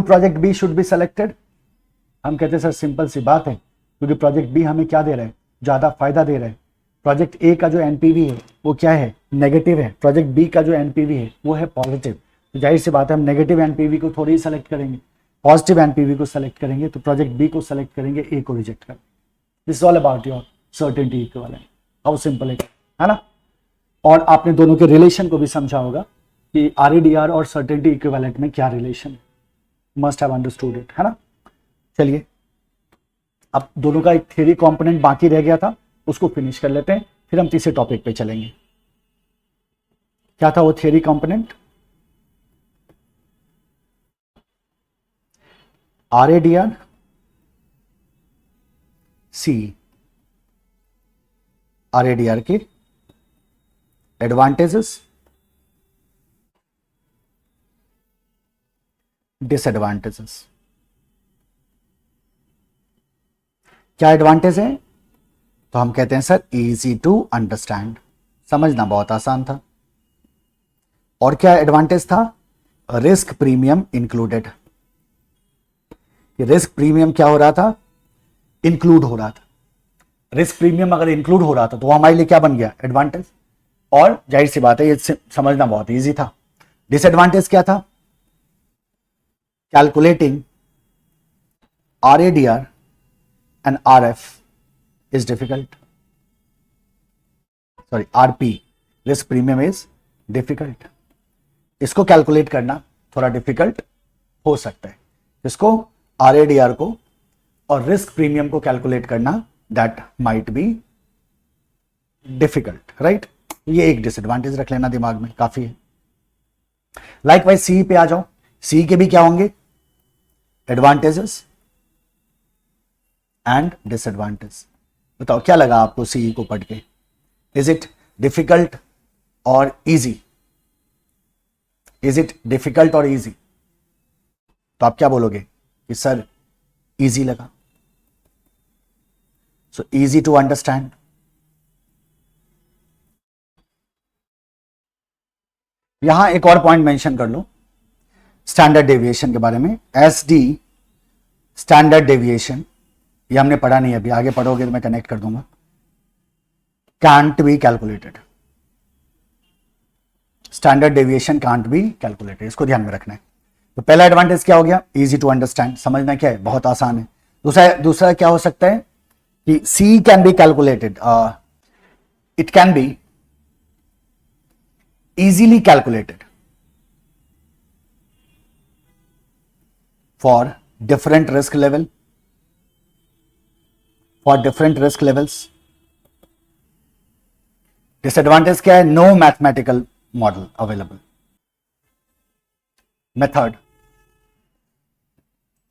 project B should be selected? हम कहते हैं सर सिंपल सी बात है, क्योंकि प्रोजेक्ट बी हमें क्या दे रहा है? ज्यादा फायदा दे रहा है। प्रोजेक्ट ए का जो एनपीवी है वो क्या है, नेगेटिव है, प्रोजेक्ट बी का जो एनपीवी है वो है पॉजिटिव, तो जाहिर सी बात है हम नेगेटिव एनपीवी को थोड़ी ही सेलेक्ट करेंगे, पॉजिटिव एनपीवी को सेलेक्ट करेंगे, तो प्रोजेक्ट बी को सेलेक्ट करेंगे, ए को रिजेक्ट करेंगे। This is all about your certainty equivalent, how simple है ना। और आपने दोनों के रिलेशन को भी समझा होगा कि आरएडीआर और सर्टेनिटी इक्विवेलेंट में क्या रिलेशन है, मस्ट हैव अंडरस्टूड इट, है ना। चलिए अब दोनों का एक थ्योरी कंपोनेंट बाकी रह गया था, उसको फिनिश कर लेते हैं, फिर हम तीसरे टॉपिक पे चलेंगे। क्या था वो थ्योरी कंपोनेंट, आरएडीआर सी, आरएडीआर के एडवांटेजेस, डिसएडवांटेजेस। क्या एडवांटेज है, तो हम कहते हैं सर इजी टू अंडरस्टैंड, समझना बहुत आसान था। और क्या एडवांटेज था, risk premium included, risk premium क्या हो रहा था, इंक्लूड हो रहा था। रिस्क प्रीमियम अगर इंक्लूड हो रहा था तो वो हमारे लिए क्या बन गया, एडवांटेज। और जाहिर सी बात है ये समझना बहुत इजी था। डिसएडवांटेज क्या था, calculating RADR and RF is difficult. Sorry, RP, risk premium is difficult. इसको कैलकुलेट करना थोड़ा डिफिकल्ट हो सकता है, इसको RADR को और रिस्क प्रीमियम को कैलकुलेट करना that might be difficult, right. ये एक डिसएडवांटेज रख लेना दिमाग में, काफी है। लाइकवाइज सी पे आ जाओ, सी के भी क्या होंगे, एडवांटेजेस एंड डिसएडवांटेज। बताओ क्या लगा आपको सी को पढ़ के, इज इट डिफिकल्ट और इजी, इज इट डिफिकल्ट और इजी, तो आप क्या बोलोगे कि सर इजी लगा, सो इजी टू अंडरस्टैंड। यहां एक और पॉइंट मेंशन कर लो स्टैंडर्ड डेविएशन के बारे में, SD स्टैंडर्ड डेविएशन, ये हमने पढ़ा नहीं, अभी आगे पढ़ोगे तो मैं कनेक्ट कर दूंगा। Can't be calculated, standard deviation can't be calculated, इसको ध्यान में रखना है। तो पहला एडवांटेज क्या हो गया, इजी टू अंडरस्टैंड, समझना क्या है, बहुत आसान है। दूसरा क्या हो सकता है कि C can be calculated, it can be easily calculated for different risk level, for different risk levels. Disadvantage क्या है, no mathematical model available, method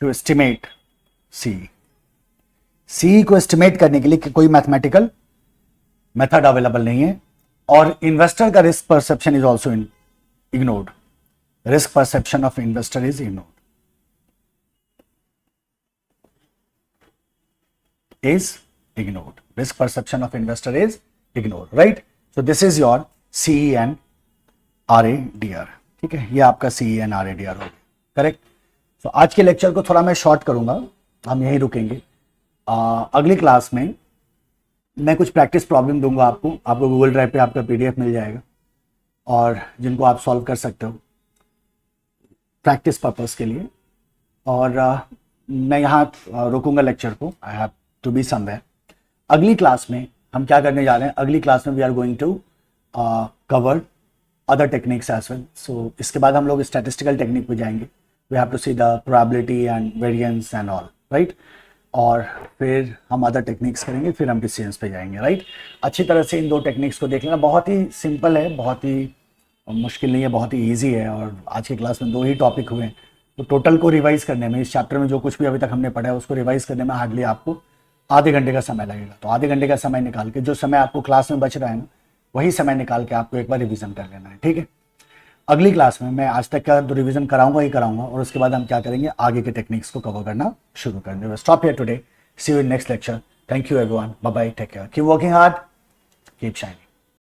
to estimate C को estimate करने के लिए कोई mathematical method available नहीं है। और इन्वेस्टर का risk perception is also ignored, risk perception of investor is ignored, risk perception of investor is ignored, right. So this is your CE and RADR, ठीक है, ये आपका CE एंड RADR हो गया, करेक्ट। सो आज के लेक्चर को थोड़ा मैं शॉर्ट करूंगा, हम यहीं रुकेंगे। अगली क्लास में मैं कुछ प्रैक्टिस प्रॉब्लम दूंगा आपको गूगल ड्राइव पे आपका PDF मिल जाएगा, और जिनको आप सॉल्व कर सकते हो प्रैक्टिस पर्पस के लिए। और मैं यहाँ रोकूंगा लेक्चर को, I have to be somewhere. अगली क्लास में हम क्या करने जा रहे हैं, अगली क्लास में we are going to cover other techniques as well. So इसके बाद हम लोग स्टैटिस्टिकल टेक्निक पे जाएंगे, we have to see the probability and variance and all, right. और फिर हम अदर टेक्निक्स करेंगे, फिर हम डिसीजंस पे जाएंगे, राइट। अच्छी तरह से इन दो टेक्निक्स को देख लेना, बहुत ही सिंपल है, बहुत ही मुश्किल नहीं है, बहुत ही इजी है। और आज की क्लास में 2 ही टॉपिक हुए, तो टोटल को रिवाइज करने में, इस चैप्टर में जो कुछ भी अभी तक हमने पढ़ा है उसको रिवाइज करने में हार्डली आपको आधे घंटे का समय लगेगा। तो आधे घंटे का समय निकाल के, जो समय आपको क्लास में बच रहा है ना, वही समय निकाल के आपको एक बार रिविजन कर लेना है, ठीक है। अगली क्लास में मैं आज तक का तो रिविजन कराऊंगा ही कराऊंगा, और उसके बाद हम क्या करेंगे, आगे के टेक्निक्स को कवर करना शुरू कर देंगे। Stop here today, see you in next lecture. Thank you everyone, bye bye, take care, keep working hard, keep shining.